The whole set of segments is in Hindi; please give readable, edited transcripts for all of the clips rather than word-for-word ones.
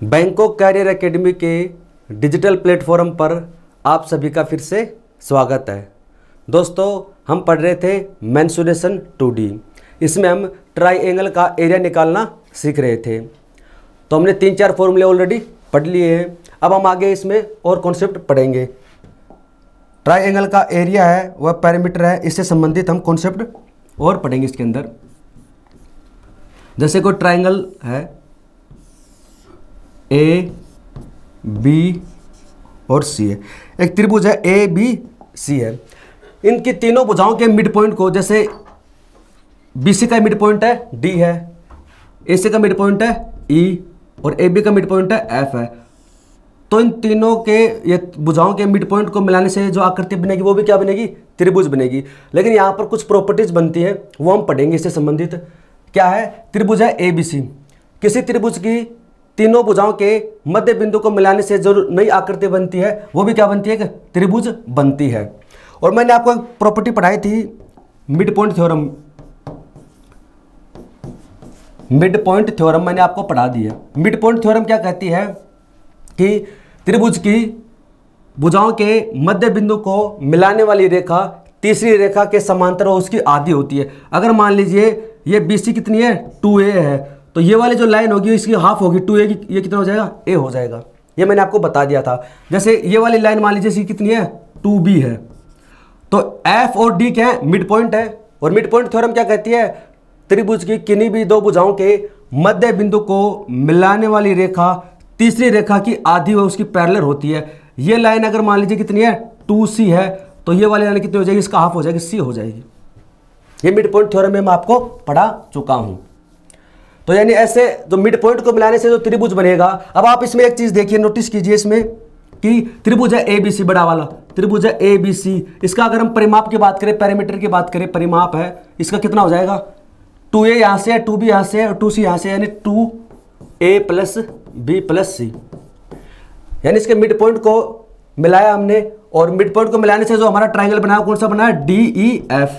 बैंकॉक कैरियर एकेडमी के डिजिटल प्लेटफॉर्म पर आप सभी का फिर से स्वागत है। दोस्तों, हम पढ़ रहे थे मेंसुरेशन 2D। इसमें हम ट्राइएंगल का एरिया निकालना सीख रहे थे। तो हमने 3-4 फॉर्मूले ऑलरेडी पढ़ लिए हैं। अब हम आगे इसमें और कॉन्सेप्ट पढ़ेंगे। ट्राइएंगल का एरिया है वह पैरामीटर है, इससे संबंधित हम कॉन्सेप्ट और पढ़ेंगे इसके अंदर। जैसे कोई ट्राइएंगल है ए बी और सी है, एक त्रिभुज है ए बी सी है। इनकी तीनों भुजाओं के मिड पॉइंट को, जैसे बी सी का मिड पॉइंट है डी है, ए सी का मिड पॉइंट है ई और ए बी का मिड पॉइंट है एफ है। तो इन तीनों के ये भुजाओं के मिड पॉइंट को मिलाने से जो आकृति बनेगी वो भी क्या बनेगी, त्रिभुज बनेगी। लेकिन यहाँ पर कुछ प्रॉपर्टीज बनती है वो हम पढ़ेंगे। इससे संबंधित क्या है, त्रिभुज है ए बी सी। किसी त्रिभुज की तीनों भुजाओं के मध्य बिंदु को मिलाने से जो नई आकृति बनती है वो भी क्या बनती है, कि त्रिभुज बनती है। और मैंने आपको एक प्रॉपर्टी पढ़ाई थी, mid point theorem. Mid point theorem मैंने आपको पढ़ा दी है। मिड पॉइंट थ्योरम क्या कहती है कि त्रिभुज की भुजाओं के मध्य बिंदु को मिलाने वाली रेखा तीसरी रेखा के समांतर और उसकी आधी होती है। अगर मान लीजिए ये BC कितनी है, 2A है, तो ये वाली जो लाइन होगी इसकी हाफ होगी 2A की, ये कितना हो जाएगा, A हो जाएगा। ये मैंने आपको बता दिया था। जैसे ये वाली लाइन मान लीजिए इसकी कितनी है, 2B है, तो F और D क्या है, मिड पॉइंट है। और मिड पॉइंट थ्योरम क्या कहती है, त्रिभुज की किन्हीं भी दो भुजाओं के मध्य बिंदु को मिलाने वाली रेखा तीसरी रेखा की आधी व उसकी पैरेलल होती है। ये लाइन अगर मान लीजिए कितनी है, 2C है, तो ये वाली लाइन कितनी हो जाएगी, इसका हाफ हो जाएगी, C हो जाएगी। ये मिड पॉइंट थ्योरम में मैं आपको पढ़ा चुका हूं। तो यानी ऐसे जो मिड पॉइंट को मिलाने से जो त्रिभुज बनेगा। अब आप इसमें एक चीज देखिए, नोटिस कीजिए इसमें कि त्रिभुज है ABC, बड़ा वाला त्रिभुज है ABC। इसका अगर हम परिमाप की बात करें, पैरामीटर की बात करें, परिमाप है इसका कितना हो जाएगा, 2A यहां से है, 2B यहां से है और 2C यहां से, यानी 2A + B + C। यानी इसके मिड पॉइंट को मिलाया हमने, और मिड पॉइंट को मिलाने से जो हमारा ट्राइंगल बना कौन सा बना है, DEF।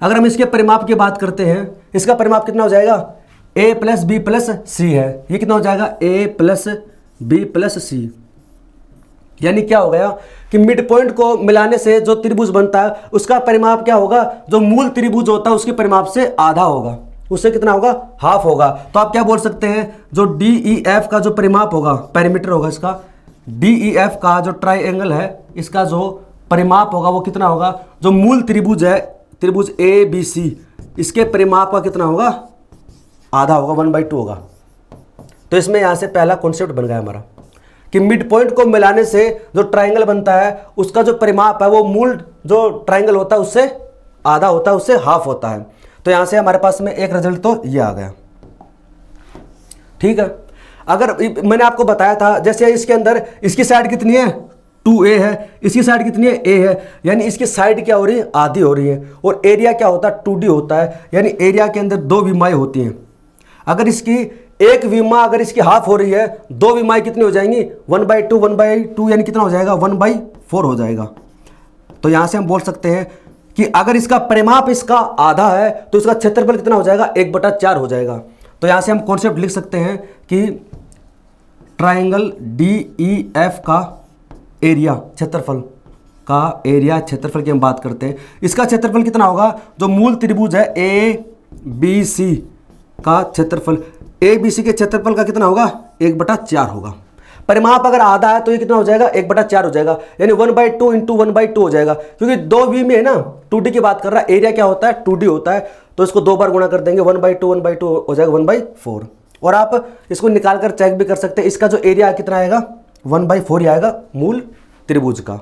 अगर हम इसके परिमाप की बात करते हैं, इसका परिमाप कितना हो जाएगा, A + B + C है। ये कितना हो जाएगा, A + B + C। यानी क्या हो गया कि मिड पॉइंट को मिलाने से जो त्रिभुज बनता है उसका परिमाप क्या होगा, जो मूल त्रिभुज होता है उसके परिमाप से आधा होगा, उससे कितना होगा, हाफ होगा। तो आप क्या बोल सकते हैं, जो DEF का जो परिमाप होगा, पैरामीटर होगा इसका, DEF का जो ट्राइएंगल है इसका जो परिमाप होगा वो कितना होगा, जो मूल त्रिभुज है त्रिभुज ABC, इसके परिमाप का कितना होगा, आधा होगा, 1/2 होगा। तो इसमें यहां से पहला कॉन्सेप्ट बन गया हमारा कि मिड पॉइंट को मिलाने से जो ट्राइंगल बनता है उसका जो परिमाप है वो मूल जो ट्राइंगल होता है उससे आधा होता है, उससे हाफ होता है। तो यहां से हमारे पास में एक रिजल्ट तो ये आ गया। ठीक है, अगर मैंने आपको बताया था जैसे इसके अंदर इसकी साइड कितनी है, 2A है, इसकी साइड कितनी है, A है, यानी इसकी साइड क्या हो रही है, आधी हो रही है। और एरिया क्या होता है, 2D होता है, यानी एरिया के अंदर दो विमाएं होती हैं। अगर इसकी एक विमा अगर इसकी हाफ हो रही है, दो विमाएं कितनी हो जाएंगी, 1/2 यानी कितना हो जाएगा, 1/4 हो जाएगा। तो यहां से हम बोल सकते हैं कि अगर इसका परिमाप इसका आधा है तो इसका क्षेत्रफल कितना हो जाएगा, 1/4 हो जाएगा। तो यहां से हम कॉन्सेप्ट लिख सकते हैं कि ट्राइंगल DEF का एरिया, क्षेत्रफल का एरिया, क्षेत्रफल की हम बात करते हैं, इसका क्षेत्रफल कितना होगा, जो मूल त्रिभुज है ABC का क्षेत्रफल, ABC के क्षेत्रफल का कितना होगा, 1/4 होगा। परिमाप अगर आधा है तो ये कितना हो जाएगा, 1/4 हो जाएगा, यानी 1/2 × 1/2 हो जाएगा। क्योंकि 2V में है ना, 2D की बात कर रहा है, एरिया क्या होता है, 2D होता है, तो इसको 2 बार गुणा कर देंगे, 1/2 हो जाएगा 1/4। और आप इसको निकाल कर चेक भी कर सकते हैं, इसका जो एरिया कितना आएगा, 1/4 ही आएगा मूल त्रिभुज का।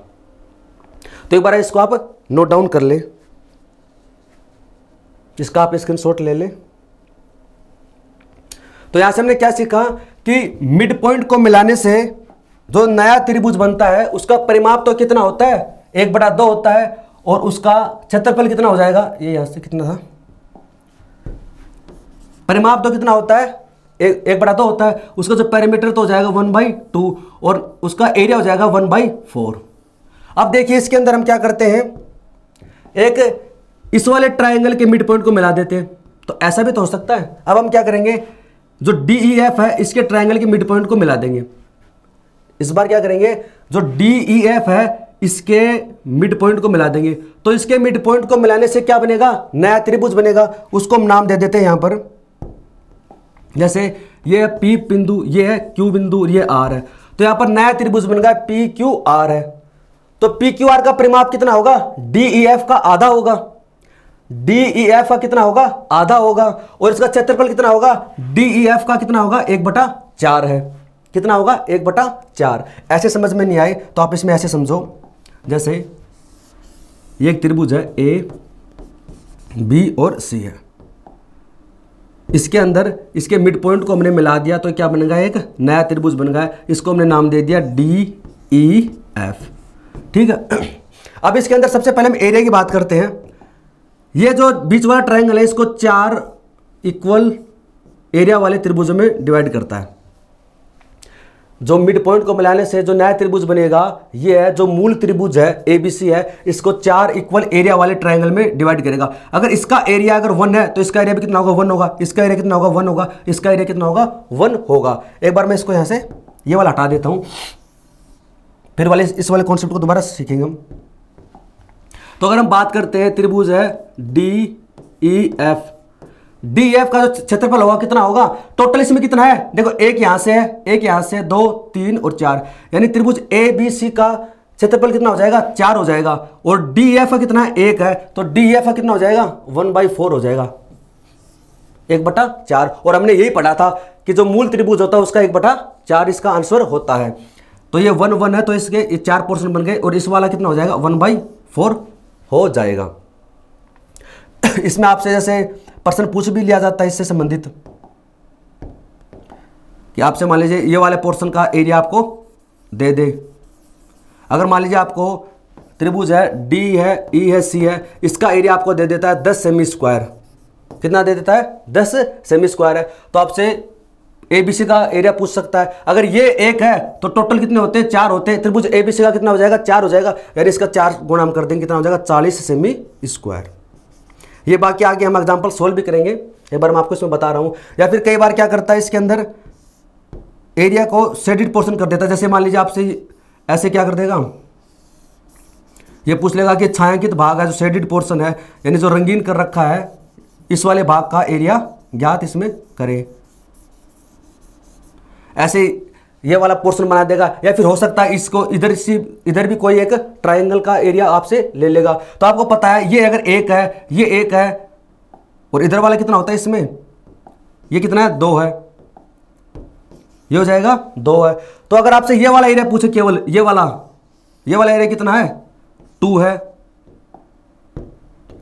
तो एक बार इसको आप नोट डाउन कर ले, इसका आप स्क्रीनशॉट ले ले। तो यहां से हमने क्या सीखा कि मिड पॉइंट को मिलाने से जो नया त्रिभुज बनता है उसका परिमाप तो कितना होता है, 1/2 होता है, और उसका क्षेत्रफल कितना हो जाएगा, ये यहां से कितना था, परिमाप तो कितना होता है, 1/2 होता है, उसका जो पैरामीटर तो हो जाएगा 1/2 और उसका एरिया हो जाएगा 1/4। अब देखिए इसके अंदर हम क्या करते हैं, एक इस वाले ट्राइंगल के मिड पॉइंट को मिला देते हैं, तो ऐसा भी तो हो सकता है। अब हम क्या करेंगे, जो डी ई एफ है इसके ट्रायंगल के मिड पॉइंट को मिला देंगे। इस बार क्या करेंगे, जो डी ई एफ है इसके मिड पॉइंट को मिला देंगे। तो इसके मिड पॉइंट को मिलाने से क्या बनेगा, नया त्रिभुज बनेगा। उसको हम नाम दे देते हैं यहां पर, जैसे ये है P बिंदु, ये है Q बिंदु, ये R है। तो यहां पर नया त्रिभुज बन गया PQR है। तो PQR का परिमाप कितना होगा, DEF का आधा होगा। DEF का कितना होगा, आधा होगा। और इसका क्षेत्रफल कितना होगा, DEF का कितना होगा, 1/4 है। कितना होगा, 1/4। ऐसे समझ में नहीं आए तो आप इसमें ऐसे समझो, जैसे ये एक त्रिभुज है A, B और C है। इसके अंदर इसके मिड पॉइंट को हमने मिला दिया तो क्या बन गया, एक नया त्रिभुज बन गया। इसको हमने नाम दे दिया DEF। ठीक है। अब इसके अंदर सबसे पहले हम एरिया की बात करते हैं। ये जो बीच वाला ट्रायंगल है इसको 4 इक्वल एरिया वाले त्रिभुजों में डिवाइड करता है। जो मिड पॉइंट को मिलाने से जो नया त्रिभुज बनेगा ये है, जो मूल त्रिभुज है ABC है, इसको 4 इक्वल एरिया वाले ट्रायंगल में डिवाइड करेगा। अगर इसका एरिया अगर 1 है तो इसका एरिया भी कितना होगा, 1 होगा। इसका एरिया कितना होगा, 1 होगा। इसका एरिया कितना होगा, 1 होगा। एक बार मैं इसको यहां से ये वाला हटा देता हूं, फिर वाले इस वाले कॉन्सेप्ट को दोबारा सीखेंगे हम। तो अगर हम बात करते हैं त्रिभुज है DEF, DEF का जो क्षेत्रफल होगा कितना होगा, टोटल इसमें कितना है, देखो एक यहां से है, एक यहां से, 2 3 और 4, यानी त्रिभुज ABC का क्षेत्रफल कितना हो जाएगा, 4 हो जाएगा। और DEF का कितना है, 1 है। तो DEF का कितना हो जाएगा, 1/4 हो जाएगा, 1/4। और हमने यही पढ़ा था कि जो मूल त्रिभुज होता है उसका 1/4 इसका आंसर होता है। तो ये 1 1 है तो इसके 4 पोर्शन बन गए। और इस वाला कितना हो जाएगा, 1/4 हो जाएगा। इसमें आपसे जैसे प्रश्न पूछ भी लिया जाता है इससे संबंधित, कि आपसे मान लीजिए ये वाले पोर्शन का एरिया आपको दे दे। अगर मान लीजिए आपको त्रिभुज है D है, E है, C है, इसका एरिया आपको दे देता है 10 सेमी स्क्वायर। कितना दे देता है, 10 सेमी स्क्वायर है। तो आपसे ABC का एरिया पूछ सकता है। अगर ये 1 है तो टोटल कितने होते हैं, 4 होते हैं। त्रिभुज ABC का कितना हो जाएगा, 4 हो जाएगा। यानी इसका 4 गुणा हम कर देंगे, कितना हो जाएगा, 40 सेमी स्क्वायर। ये बाकी आगे हम एग्जांपल सोल्व भी करेंगे, एक बार मैं आपको इसमें बता रहा हूं। या फिर कई बार क्या करता है, इसके अंदर एरिया को शेडेड पोर्शन कर देता है। जैसे मान लीजिए आपसे ऐसे क्या कर देगा, ये पूछ लेगा कि छायांकित भाग है, जो शेडेड पोर्शन है, यानी जो रंगीन कर रखा है, इस वाले भाग का एरिया ज्ञात इसमें करें। ऐसे ये वाला पोर्शन बना देगा। या फिर हो सकता है इसको इधर भी कोई एक ट्रायंगल का एरिया आपसे ले लेगा। तो आपको पता है ये अगर 1 है, ये 1 है, और इधर वाला कितना होता है इसमें, ये कितना है, 2 है। ये हो जाएगा 2 है। तो अगर आपसे ये वाला एरिया पूछे, केवल ये वाला एरिया कितना है, 2 है।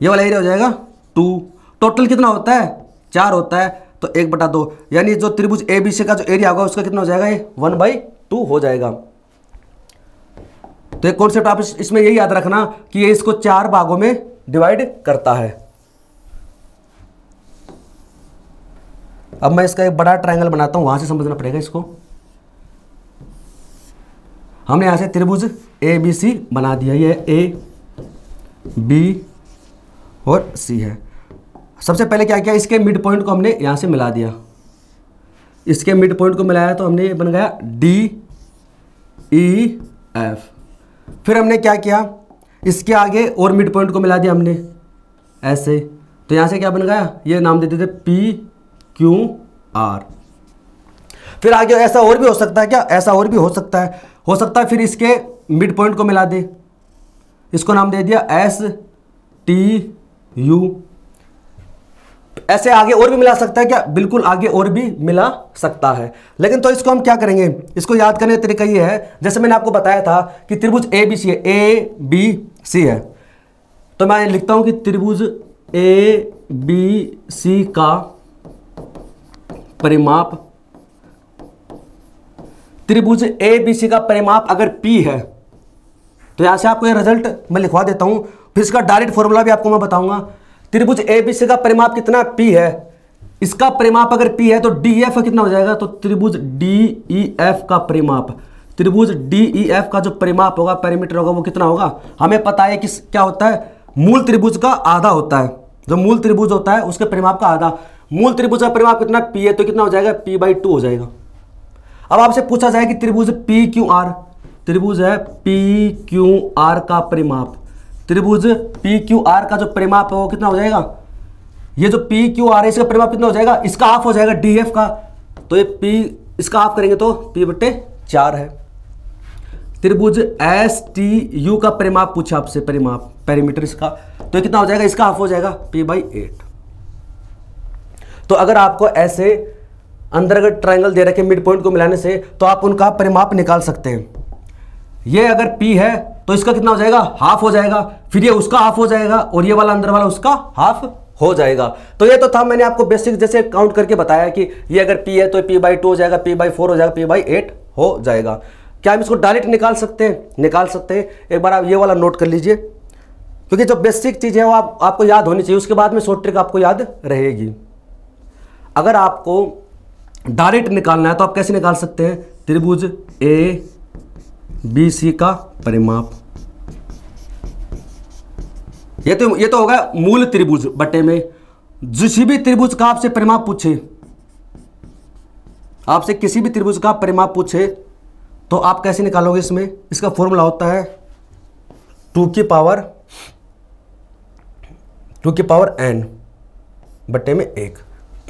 ये वाला एरिया हो जाएगा 2। टोटल कितना होता है, 4 होता है। तो 1/2, यानी जो त्रिभुज ABC का जो एरिया होगा उसका कितना हो जाएगा, ये 1/2 हो जाएगा। तो एक कॉन्सेप्ट आप इसमें यही याद रखना कि ये इसको 4 भागों में डिवाइड करता है। अब मैं इसका एक बड़ा ट्रायंगल बनाता हूं, वहां से समझना पड़ेगा इसको। हमने यहां से त्रिभुज ABC बना दिया, ये A, B और C है। सबसे पहले क्या किया, इसके मिड पॉइंट को हमने यहां से मिला दिया। इसके मिड पॉइंट को मिलाया तो हमने ये बन गया DEF। फिर हमने क्या किया, इसके आगे और मिड पॉइंट को मिला दिया हमने ऐसे। तो यहां से क्या बन गया, ये नाम दे देते PQR। फिर आगे ऐसा और भी हो सकता है, क्या ऐसा और भी हो सकता है। फिर इसके मिड पॉइंट को मिला दे, इसको नाम दे दिया STU। ऐसे आगे और भी मिला सकता है, क्या बिल्कुल आगे और भी मिला सकता है। लेकिन तो इसको हम क्या करेंगे, इसको याद करने का तरीका ये है, जैसे मैंने आपको बताया था कि त्रिभुज ABC है, ABC है। तो मैं लिखता हूं कि त्रिभुज ABC का परिमाप, त्रिभुज ABC का परिमाप अगर P है, तो यहां से आपको ये रिजल्ट मैं लिखवा देता हूं। फिर इसका डायरेक्ट फॉर्मूला भी आपको मैं बताऊंगा। त्रिभुज ABC का परिमाप कितना P है, इसका परिमाप अगर P है तो DEF का कितना हो जाएगा, तो त्रिभुज DEF का परिमाप, त्रिभुज DEF का जो परिमाप होगा, पेरीमीटर होगा, वो कितना होगा, हमें पता है कि क्या होता है, मूल त्रिभुज का आधा होता है। जो मूल त्रिभुज होता है उसके परिमाप का आधा। मूल त्रिभुज का परिमाप कितना पी है, तो कितना हो जाएगा p/2 हो जाएगा। अब आपसे पूछा जाए कि त्रिभुज PQR, त्रिभुज है PQR का परिमाप, त्रिभुज PQR का जो परिमाप है वो कितना हो जाएगा, ये जो PQR है इसका परिमाप कितना हो जाएगा, इसका हाफ हो जाएगा DF का, तो ये P इसका हाफ करेंगे तो p/4 है। त्रिभुज STU का परिमाप पूछा आपसे, परिमाप पेरीमीटर इसका, तो कितना हो जाएगा, इसका हाफ हो जाएगा p/8। तो अगर आपको ऐसे अंदर अगर ट्रायंगल दे रखे मिड पॉइंट को मिलाने से, तो आप उनका परिमाप निकाल सकते हैं। ये अगर P है तो इसका कितना हो जाएगा, हाफ हो जाएगा, फिर ये उसका हाफ हो जाएगा, और ये वाला अंदर वाला उसका हाफ हो जाएगा। तो ये तो था, मैंने आपको बेसिक जैसे काउंट करके बताया कि ये अगर P है तो p/2 हो जाएगा, p/4 हो जाएगा, p/8 हो जाएगा। क्या हम इसको डायरेक्ट निकाल सकते हैं, निकाल सकते हैं। एक बार आप ये वाला नोट कर लीजिए, क्योंकि जो बेसिक चीज़ है वो आपको याद होनी चाहिए, उसके बाद में शॉर्ट ट्रिक आपको याद रहेगी। अगर आपको डायरेक्ट निकालना है तो आप कैसे निकाल सकते हैं, त्रिभुज ABC का परिमाप, ये तो होगा मूल त्रिभुज बटे में, किसी भी त्रिभुज का आपसे परिमाप पूछे, आपसे किसी भी त्रिभुज का परिमाप पूछे तो आप कैसे निकालोगे इसमें, इसका फॉर्मूला होता है 2 की पावर n बटे में 1।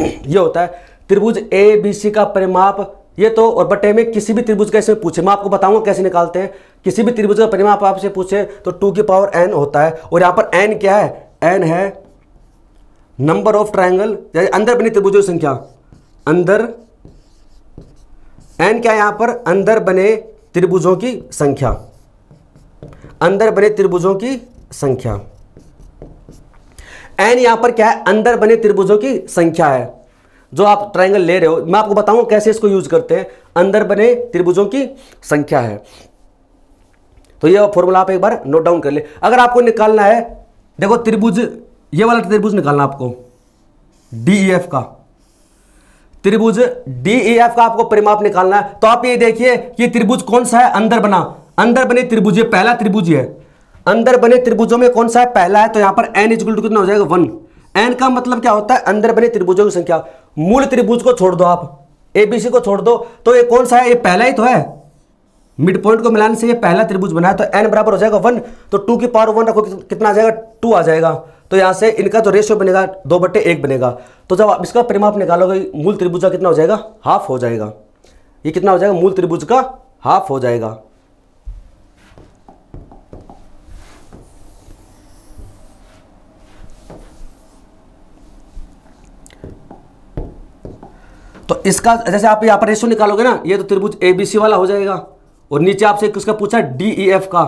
ये होता है त्रिभुज ABC का परिमाप, ये तो, और बटे में किसी भी त्रिभुज का इसमें पूछे, मैं आपको बताऊंगा कैसे निकालते हैं। किसी भी त्रिभुज का परिमाप आपसे पूछे तो 2 की पावर n होता है, और यहाँ पर n क्या है, n है नंबर ऑफ ट्रायंगल, अंदर बने त्रिभुजों की संख्या, अंदर n क्या है यहाँ पर, अंदर बने त्रिभुजों की संख्या, अंदर बने त्रिभुजों की संख्या। n यहाँ पर क्या है, अंदर बने त्रिभुजों की संख्या है। जो आप ट्रायंगल ले रहे हो, मैं आपको बताऊंगा कैसे इसको यूज करते हैं, अंदर बने त्रिभुजों की संख्या है। तो ये फॉर्मूला आप एक बार नोट डाउन कर ले। अगर आपको निकालना है, देखो त्रिभुज, ये वाला त्रिभुज निकालना आपको DEF का, त्रिभुज DEF का आपको परिमाप निकालना है, तो आप ये देखिए कि त्रिभुज कौन सा है, अंदर बना, अंदर बने त्रिभुज, ये पहला त्रिभुज है, अंदर बने त्रिभुजों में कौन सा है, पहला है, तो यहां पर n इक्वल टू कितना हो जाएगा 1। n का मतलब क्या होता है, अंदर बने त्रिभुजों की संख्या। मूल त्रिभुज को छोड़ दो, आप ABC को छोड़ दो, तो ये कौन सा है, ये पहला ही तो है, मिड पॉइंट को मिलाने से ये पहला त्रिभुज बना है, तो n बराबर हो जाएगा 1, तो 2 की पावर 1 रखो, कितना आ जाएगा, 2 आ जाएगा। तो यहां से इनका जो रेशियो बनेगा 2/1 बनेगा। तो जब आप इसका परिमाप निकालोगे, मूल त्रिभुज का कितना हो जाएगा, हाफ हो जाएगा। ये कितना हो जाएगा, मूल त्रिभुज का हाफ हो जाएगा। तो इसका जैसे आप यहाँ पर रेशियो निकालोगे ना, ये तो त्रिभुज ABC वाला हो जाएगा, और नीचे आपसे किसका पूछा है, DEF का,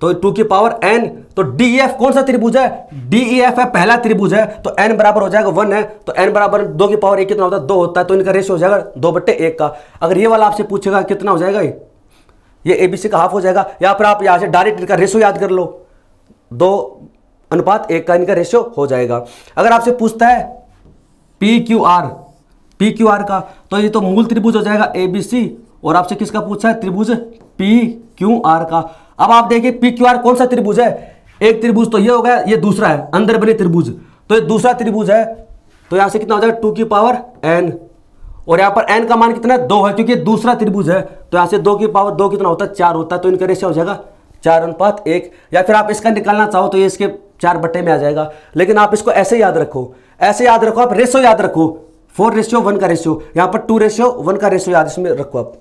तो 2 की पावर n, तो DEF कौन सा त्रिभुज है, DEF है पहला त्रिभुज है, तो n बराबर हो जाएगा 1 है, तो n बराबर 2 की पावर 1 कितना होता है, 2 होता है, तो इनका रेशियो हो जाएगा 2/1 का। अगर ये वाला आपसे पूछेगा कितना हो जाएगा, ये ABC का हाफ हो जाएगा। यहाँ पर आप यहाँ से डायरेक्ट इनका रेशियो याद कर लो, 2:1 का इनका रेशियो हो जाएगा। अगर आपसे पूछता है PQR का, तो ये तो मूल त्रिभुज हो जाएगा ABC, और आपसे किसका पूछा है, त्रिभुज PQR का। अब आप देखिए PQR कौन सा त्रिभुज है, एक त्रिभुज तो ये हो गया, ये दूसरा है अंदर बने त्रिभुज, तो ये दूसरा त्रिभुज है, तो यहां से कितना हो जाएगा 2 की पावर n, और यहां पर n का मान कितना है, 2 है, क्योंकि दूसरा त्रिभुज है, तो यहां से 2 की पावर 2 कितना होता है, 4 होता है, तो इनका रेशियो हो जाएगा 4:1। या फिर आप इसका निकालना चाहो तो ये इसके 4 में आ जाएगा, लेकिन आप इसको ऐसे याद रखो, ऐसे याद रखो, आप रेशियो याद रखो, 4:1 का रेशियो, यहां पर 2:1 का रेशियो याद इसमें रखो, आप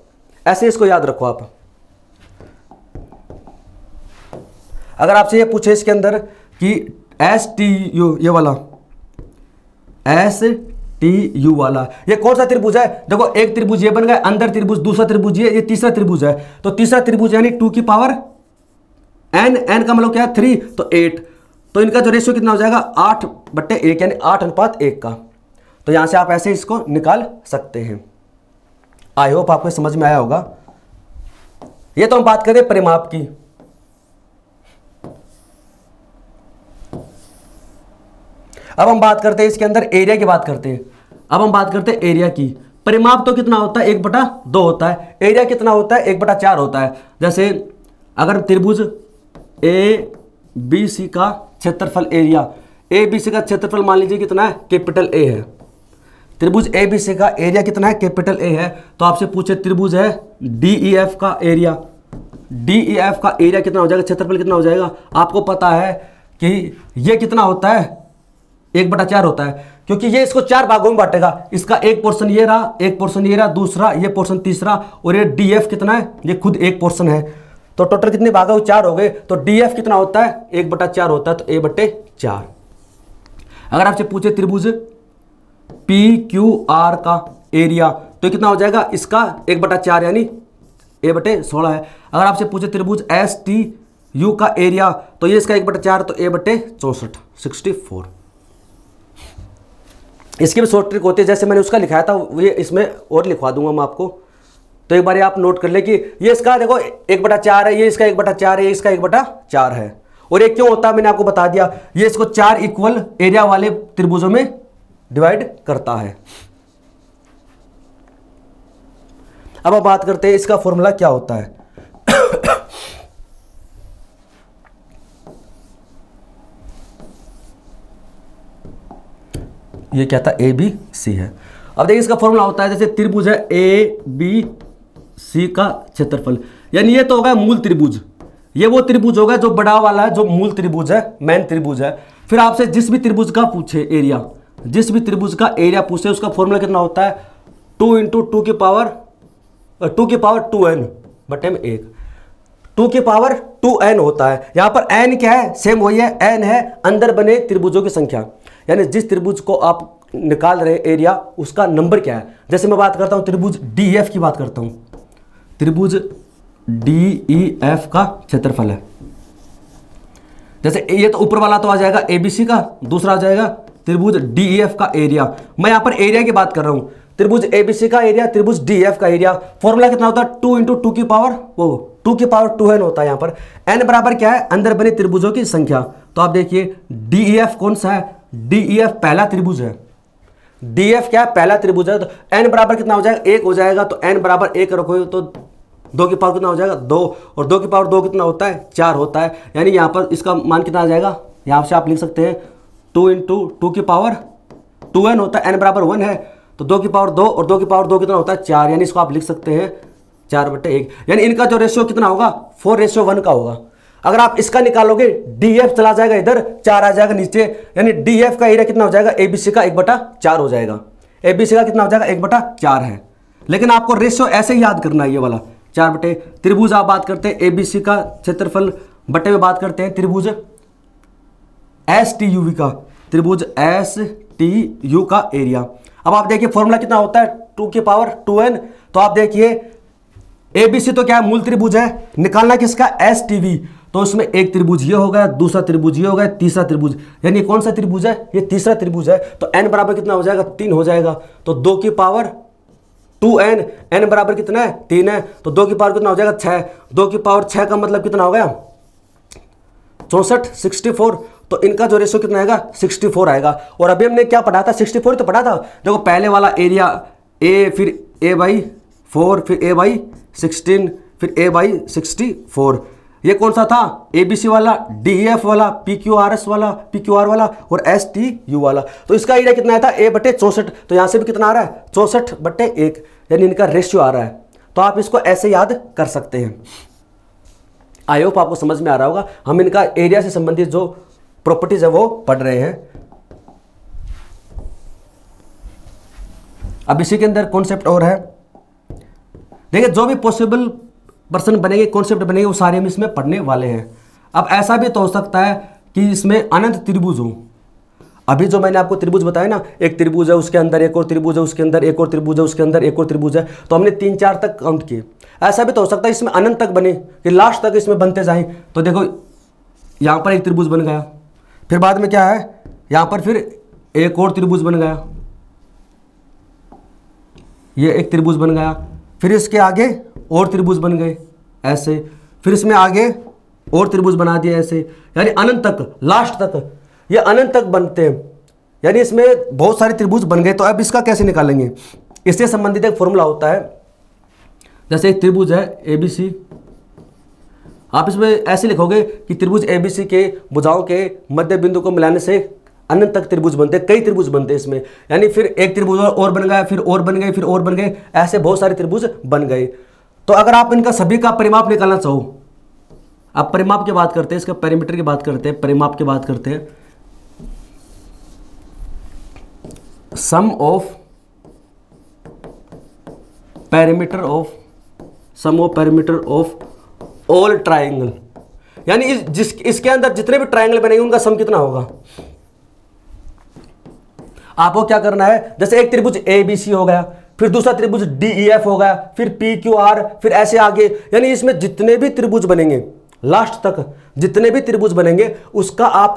ऐसे इसको याद रखो। आप अगर आपसे ये पूछे इसके अंदर कि STU, ये वाला STU वाला, ये कौन सा त्रिभुज है, देखो एक त्रिभुज ये बन गया, अंदर त्रिभुज, दूसरा त्रिभुज ये तीसरा त्रिभुज है, तो तीसरा त्रिभुज यानी 2 की पावर n का मतलब क्या है 3, तो 8, तो इनका जो रेशियो कितना हो जाएगा 8/1 यानी 8:1 का। तो यहां से आप ऐसे इसको निकाल सकते हैं। आई होप आपको समझ में आया होगा। ये तो हम बात करें परिमाप की। अब हम बात करते हैं इसके अंदर एरिया की बात करते हैं। अब हम बात करते हैं एरिया की। परिमाप तो कितना होता है 1/2 होता है, एरिया कितना होता है 1/4 होता है। जैसे अगर त्रिभुज ABC का क्षेत्रफल, एरिया ABC का क्षेत्रफल मान लीजिए कितना है, कैपिटल A है, त्रिभुज ए बी सी का एरिया कितना है, कैपिटल ए है। तो आपसे पूछे त्रिभुज है डी ई एफ का एरिया, डी ई एफ का एरिया कितना हो जाएगा, क्षेत्रफल कितना हो जाएगा। आपको पता है कि ये कितना होता है, 1/4 होता है, क्योंकि ये इसको 4 भागों में बांटेगा। इसका एक पोर्शन ये रहा, एक पोर्शन ये रहा, दूसरा ये पोर्शन, तीसरा, और ये डी एफ कितना है, ये खुद एक पोर्शन है। तो टोटल कितने भाग हो, 4 हो गए। तो डी एफ कितना होता है, 1/4 होता है, तो a/4। अगर आपसे पूछे त्रिभुज पी क्यू आर का एरिया तो कितना हो जाएगा, इसका 1/4 यानी a/16 है। अगर आपसे पूछे त्रिभुज एस टी यू का एरिया तो ये इसका 1/4 तो a/64 64। इसकी भी शॉर्ट ट्रिक होती है, जैसे मैंने उसका लिखाया था ये इसमें और लिखवा दूंगा मैं आपको। तो एक बार आप नोट कर ले कि ये इसका देखो 1/4 है, ये इसका 1/4 है, ये इसका 1/4 है। और ये क्यों होता है मैंने आपको बता दिया, ये इसको 4 इक्वल एरिया वाले त्रिभुजों में डिवाइड करता है। अब हम बात करते हैं इसका फॉर्मूला क्या होता है। ये क्या था, ए बी सी है। अब देखिए इसका फॉर्मूला होता है, जैसे त्रिभुज है ए बी सी का क्षेत्रफल, यानी ये तो होगा मूल त्रिभुज, ये वो त्रिभुज होगा जो बड़ा वाला है, जो मूल त्रिभुज है, मेन त्रिभुज है। फिर आपसे जिस भी त्रिभुज का पूछे एरिया, जिस भी त्रिभुज का एरिया पूछे उसका फॉर्मूला कितना होता है, 2 × 2 की पावर 2n बटे में 1, 2 की पावर 2n होता है। यहां पर n क्या है, सेम वही है, n है अंदर बने त्रिभुजों की संख्या, यानी जिस त्रिभुज को आप निकाल रहे एरिया उसका नंबर क्या है। जैसे मैं बात करता हूं त्रिभुज डी एफ की बात करता हूं, त्रिभुज डी ई एफ का क्षेत्रफल है। जैसे ये तो ऊपर वाला तो आ जाएगा एबीसी का, दूसरा आ जाएगा त्रिभुज डी ई एफ का एरिया। मैं यहां पर एरिया की बात कर रहा हूं, त्रिभुज एबीसी का एरिया, त्रिभुज डी एफ का एरिया। फॉर्मूला कितना होता है, 2 × 2 की पावर 2n होता है। यहां पर n बराबर क्या है, अंदर बने त्रिभुजों की संख्या। तो आप देखिए डी ई एफ कौन सा है, डी ई एफ पहला त्रिभुज है, डी एफ क्या है, पहला त्रिभुज है। तो n बराबर कितना हो जाएगा, 1 हो जाएगा। तो n बराबर 1 रखोगे तो 2 की पावर कितना हो जाएगा, 2, और 2 की पावर 2 कितना होता है, 4 होता है। यानी यहाँ पर इसका मान कितना आ जाएगा, यहाँ से आप लिख सकते हैं 2 × 2 की पावर 2n होता है, n बराबर 1 है, तो 2 की पावर 2 और 2 की पावर 2 कितना होता है, 4। यानी इसको आप लिख सकते हैं 4/1। यानी इनका जो रेशियो कितना होगा, 4:1 का होगा। अगर आप इसका निकालोगे डीएफ चला जाएगा इधर, 4 आ जाएगा नीचे, यानी डीएफ का एरिया कितना हो जाएगा, एबीसी का 1/4 हो जाएगा। एबीसी का कितना हो जाएगा, 1/4 है। लेकिन आपको रेशियो ऐसे ही याद करना है, ये वाला 4 त्रिभुज आप बात करते हैं एबीसी का क्षेत्रफल बटे में बात करते हैं त्रिभुज एस टी यू का, त्रिभुज एस टी यू का एरिया। अब आप देखिए फॉर्मूला कितना होता है, 2 की पावर 2n। तो आप देखिए एबीसी तो क्या है, मूल त्रिभुज है, निकालना किसका, एस टी वी। तो उसमें एक त्रिभुज ये हो गया, दूसरा त्रिभुज ये हो गया, तीसरा त्रिभुज, यानी कौन सा त्रिभुज है, ये तीसरा त्रिभुज है। तो n बराबर कितना हो जाएगा, 3 हो जाएगा। तो 2 की पावर 2n, n बराबर कितना है, 3 है। तो 2 की पावर कितना हो जाएगा, 6। 2 की पावर 6 का मतलब कितना हो गया, 64 64। तो इनका जो रेशियो कितना आएगा, 64 आएगा। और अभी हमने क्या पढ़ा था, 64 तो पढ़ा था। देखो पहले वाला एरिया a, फिर a/4, फिर a/16, फिर a/64। ये कौन सा था, एबीसी वाला, डीएफ वाला, पीक्यूआरएस वाला, पीक्यूआर वाला, और एसटीयू वाला। तो इसका एरिया कितना था, a/64। तो यहाँ से भी कितना आ रहा है, 64/1, यानी इनका रेशियो आ रहा है। तो आप इसको ऐसे याद कर सकते हैं। आई होप आपको समझ में आ रहा होगा। हम इनका एरिया से संबंधित जो प्रॉपर्टीज है वो पढ़ रहे हैं। अब इसी के अंदर कॉन्सेप्ट और है, देखिए जो भी पॉसिबल पर्सन बनेंगे, कॉन्सेप्ट बनेंगे, वो सारे हम इसमें पढ़ने वाले हैं। अब ऐसा भी तो हो सकता है कि इसमें अनंत त्रिभुज हो। अभी जो मैंने आपको त्रिभुज बताया ना, एक त्रिभुज है, उसके अंदर एक और त्रिभुज है, उसके अंदर एक और त्रिभुज है, उसके अंदर एक और त्रिभुज है। तो हमने 3-4 तक काउंट किए। ऐसा भी तो हो सकता है इसमें अनंत तक बने, कि लास्ट तक इसमें बनते जाएं। तो देखो यहाँ पर एक त्रिभुज बन गया, फिर बाद में क्या है, यहाँ पर फिर एक और त्रिभुज बन गया, ये एक त्रिभुज बन गया, फिर इसके आगे और त्रिभुज बन गए ऐसे, फिर इसमें आगे और त्रिभुज बना दिए ऐसे, यानी अनंत तक, लास्ट तक, ये अनंत तक बनते हैं। यानी इसमें बहुत सारे त्रिभुज बन गए। तो अब इसका कैसे निकालेंगे, इससे संबंधित एक फॉर्मूला होता है। जैसे एक त्रिभुज है एबीसी, आप इसमें ऐसे लिखोगे कि त्रिभुज एबीसी के भुजाओं के मध्य बिंदु को मिलाने से अनंत तक त्रिभुज बनते हैं, कई त्रिभुज बनते हैं इसमें, यानी फिर एक त्रिभुज और बन गया, फिर और बन गए, फिर और बन गए, ऐसे बहुत सारे त्रिभुज बन गए। तो अगर आप इनका सभी का परिमाप निकालना चाहो, अब परिमाप की बात करते हैं, इसका पेरीमीटर की बात करते हैं, परिमाप की बात करते हैं। Sum of perimeter of all triangle, यानी इसके अंदर जितने भी ट्राइंगल बनेंगे उनका सम कितना होगा। आपको क्या करना है, जैसे एक त्रिभुज ए बी सी हो गया, फिर दूसरा त्रिभुज डी ई एफ हो गया, फिर पी क्यू आर, फिर ऐसे आगे, यानी इसमें जितने भी त्रिभुज बनेंगे लास्ट तक जितने भी त्रिभुज बनेंगे उसका आप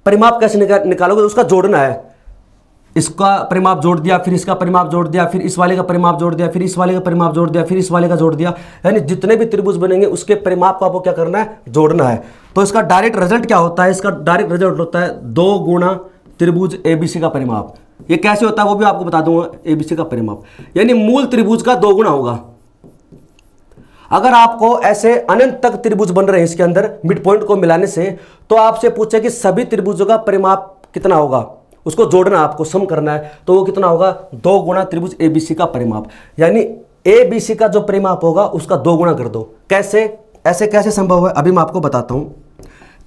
परिमाप कैसे निकालोगे, उसका जोड़ना है। इसका परिमाप जोड़ दिया, फिर इसका परिमाप जोड़ दिया, फिर इस वाले का परिमाप जोड़ दिया, फिर इस वाले का परिमाप जोड़ दिया, फिर इस वाले का जोड़ दिया, यानी जितने भी त्रिभुज बनेंगे उसके परिमाप को आपको क्या करना है, जोड़ना है। तो इसका डायरेक्ट रिजल्ट क्या होता है, इसका डायरेक्ट रिजल्ट होता है 2 गुणा त्रिभुज एबीसी का परिमाप। ये कैसे होता है वो भी आपको बता दूंगा, एबीसी का परिमाप यानी मूल त्रिभुज का 2 गुणा होगा। अगर आपको ऐसे अनंत तक त्रिभुज बन रहे हैं इसके अंदर मिड पॉइंट को मिलाने से, तो आपसे पूछे कि सभी त्रिभुजों का परिमाप कितना होगा, उसको जोड़ना आपको, सम करना है, तो वो कितना होगा 2 गुणा त्रिभुज एबीसी का परिमाप, यानी एबीसी का जो परिमाप होगा उसका 2 गुणा कर दो। कैसे, ऐसे कैसे संभव है, अभी मैं आपको बताता हूं।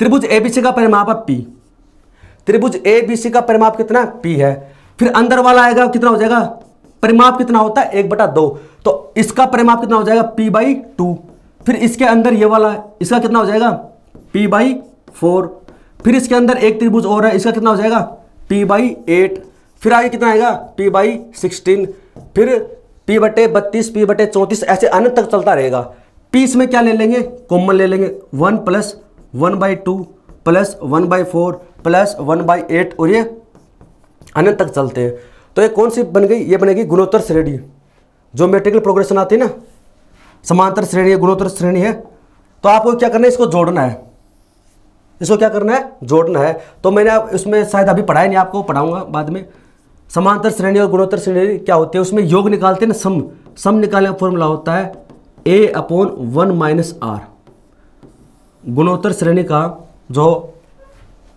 त्रिभुज एबीसी का परिमाप है पी, त्रिभुज एबीसी का परिमाप कितना पी है, फिर अंदर वाला आएगा कितना हो जाएगा, परिमाप कितना होता है 1/2, तो इसका परिमाप कितना हो जाएगा p/2, फिर इसके अंदर ये वाला है, इसका कितना हो जाएगा p/4, फिर इसके अंदर एक त्रिभुज और है, इसका कितना हो जाएगा p/8, फिर आगे कितना आएगा p/16, फिर p/32, p/34, ऐसे अनंत तक चलता रहेगा। p इसमें क्या ले लेंगे, कॉमन ले लेंगे, 1 + 1/2 + 1/4 + 1/8, और ये अनंत तक चलते हैं। तो ये कौन सी बन गई, ये बनेगी गुणोत्तर श्रेणी, ज्योमेट्रिकल प्रोग्रेशन आती है ना, समांतर श्रेणी है, गुणोत्तर श्रेणी है। तो आपको क्या करना है, इसको जोड़ना है, इसको क्या करना है, जोड़ना है। तो मैंने उसमें शायद अभी पढ़ाया नहीं, आपको पढ़ाऊंगा बाद में। समांतर श्रेणी और गुणोत्तर श्रेणी क्या होती है, उसमें योग निकालते हैं ना, सम निकालने का फॉर्मूला होता है a/1 - r। गुणोत्तर श्रेणी का जो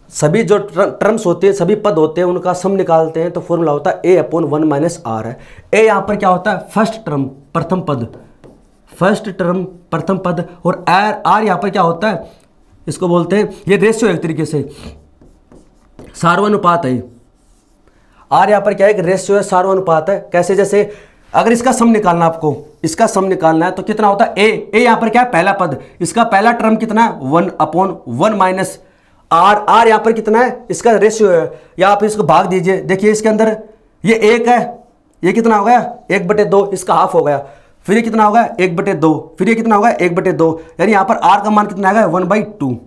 सभी जो टर्म्स होते हैं, सभी पद होते हैं, उनका सम निकालते हैं, तो फॉर्मूला होता है a/1 - r है। a यहाँ पर क्या होता है, फर्स्ट टर्म, प्रथम पद, फर्स्ट टर्म प्रथम पद, और r यहाँ पर क्या होता है, इसको बोलते हैं, ये रेशियो एक तरीके से सार्वनुपात है। r यहाँ पर क्या है, एक रेशियो है, सार्वनुपात है। कैसे, जैसे अगर इसका सम निकालना, आपको इसका सम निकालना है, तो कितना होता है a यहाँ पर क्या है, पहला पद, इसका पहला टर्म कितना है 1/1 - r यहाँ पर कितना है, इसका रेशियो है, या आप इसको भाग दीजिए, देखिए इसके अंदर ये 1 है, ये कितना हो गया 1/2, इसका हाफ हो गया, फिर ये कितना होगा 1/2, फिर ये कितना होगा 1/2, यानी यहाँ पर r का मान कितना आ गया 1/2,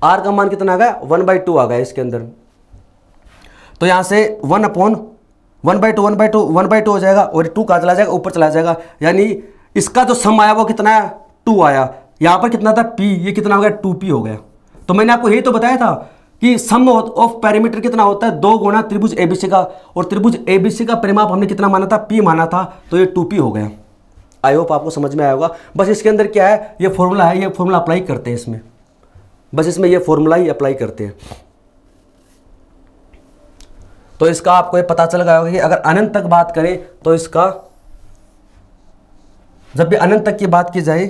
r का मान कितना आ गया 1/2 आ गया इसके अंदर। तो यहाँ से 1/1/2 हो जाएगा, और 2 कहाँ चला जाएगा, ऊपर चला जाएगा, यानी इसका जो सम आया वो कितना है 2 आया। यहाँ पर कितना था p, ये कितना हो गया 2p हो गया। तो मैंने आपको यही तो बताया था कि सम ऑफ पेरीमीटर कितना होता है 2 गुणा त्रिभुज एबीसी का, और त्रिभुज एबीसी का परिमाप हमने कितना माना था, p माना था, तो ये 2p हो गया। आई होप आपको समझ में आया होगा। बस इसके अंदर क्या है, ये फॉर्मूला है, ये फॉर्मूला अप्लाई करते हैं इसमें, बस इसमें ये फॉर्मूला ही अप्लाई करते हैं। तो इसका आपको ये पता चल गया होगा कि अगर अनंत तक बात करें, तो इसका जब भी अनंत तक की बात की जाए,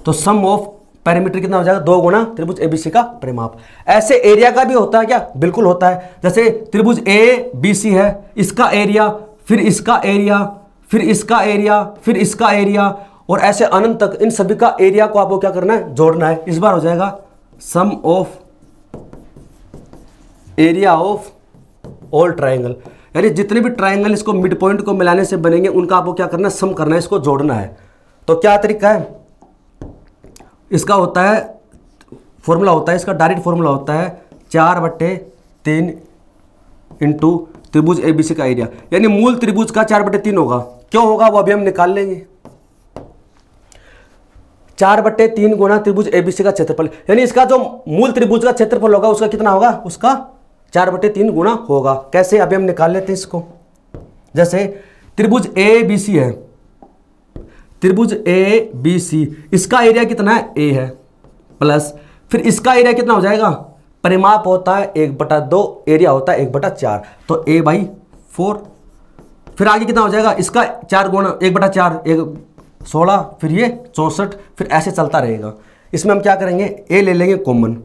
तो सम ऑफ पेरीमीटर कितना हो जाएगा 2 गुणा त्रिभुज एबीसी का परिमाप। ऐसे एरिया का भी होता है क्या, बिल्कुल होता है। जैसे त्रिभुज ए बी सी है, इसका एरिया, फिर इसका एरिया, फिर इसका एरिया, फिर इसका एरिया, और ऐसे अनंत तक इन सभी का एरिया को आपको क्या करना है, जोड़ना है। इस बार हो जाएगा sum of area of all triangle, यानी जितने भी ट्राइंगल इसको मिड पॉइंट को मिलाने से बनेंगे उनका आपको क्या करना है, सम करना है, इसको जोड़ना है। तो क्या तरीका है इसका, होता है फॉर्मूला होता है इसका, डायरेक्ट फॉर्मूला होता है 4/3 इंटू त्रिभुज एबीसी का एरिया, यानी मूल त्रिभुज का 4/3 होगा। क्यों होगा वो अभी हम निकाल लेंगे। 4/3 गुणा त्रिभुज एबीसी का क्षेत्रफल, यानी इसका जो मूल त्रिभुज का क्षेत्रफल होगा उसका कितना होगा, उसका 4/3 गुणा होगा। कैसे, अभी हम निकाल लेते हैं इसको। जैसे त्रिभुज ए बी सी है, त्रिभुज ए बी सी, इसका एरिया कितना है a है, प्लस फिर इसका एरिया कितना हो जाएगा परिमाप होता है 1/2, एरिया होता है 1/4, तो A/4। फिर आगे कितना हो जाएगा इसका 4 गुणा 1/4, 16, फिर ये 64, फिर ऐसे चलता रहेगा। इसमें हम क्या करेंगे, ए ले लेंगे कॉमन।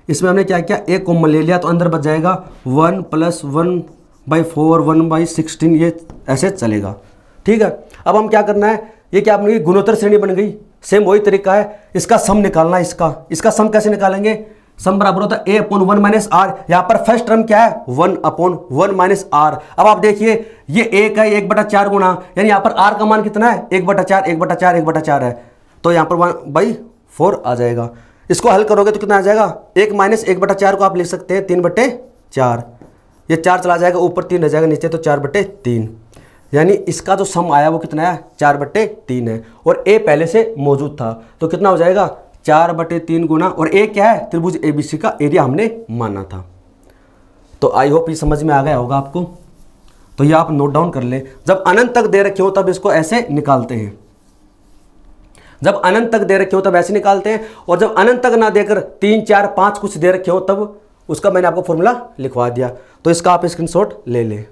इसमें हमने क्या किया, ए कॉमन ले लिया, तो अंदर बच जाएगा 1 + 1/4, 1/16, ये ऐसे चलेगा। ठीक है, अब हम क्या करना है, ये क्या अपनी गुणोत्तर श्रेणी बन गई। सेम वही तरीका है, इसका सम निकालना है। इसका सम कैसे निकालेंगे, सम बराबर होता है A/1 - R। यहाँ पर फर्स्ट टर्म क्या है, 1/1 - R। अब आप देखिए ये एक है 1/4 गुणा, यानी यहाँ पर R का मान कितना है, 1/4, 1/4, 1/4 है, तो यहाँ पर 1/4 आ जाएगा। इसको हल करोगे तो कितना आ जाएगा, 1 - 1/4 को आप लिख सकते हैं 3/4। ये 4 चला जाएगा, ऊपर 3 रह जाएगा नीचे, तो 4/3। यानी इसका जो सम आया वो कितना है, 4/3 है, और ए पहले से मौजूद था, तो कितना हो जाएगा 4/3 गुना, और ए क्या है, त्रिभुज ABC का एरिया हमने माना था। तो आई होप ये समझ में आ गया होगा आपको। तो ये आप नोट डाउन कर ले, जब अनंत तक दे रखे हो तब इसको ऐसे निकालते हैं, जब अनंत तक दे रखे हो तब ऐसे निकालते हैं, और जब अनंत तक ना देकर 3, 4, 5 कुछ दे रखे हो तब उसका मैंने आपको फॉर्मूला लिखवा दिया। तो इसका आप स्क्रीनशॉट ले लें।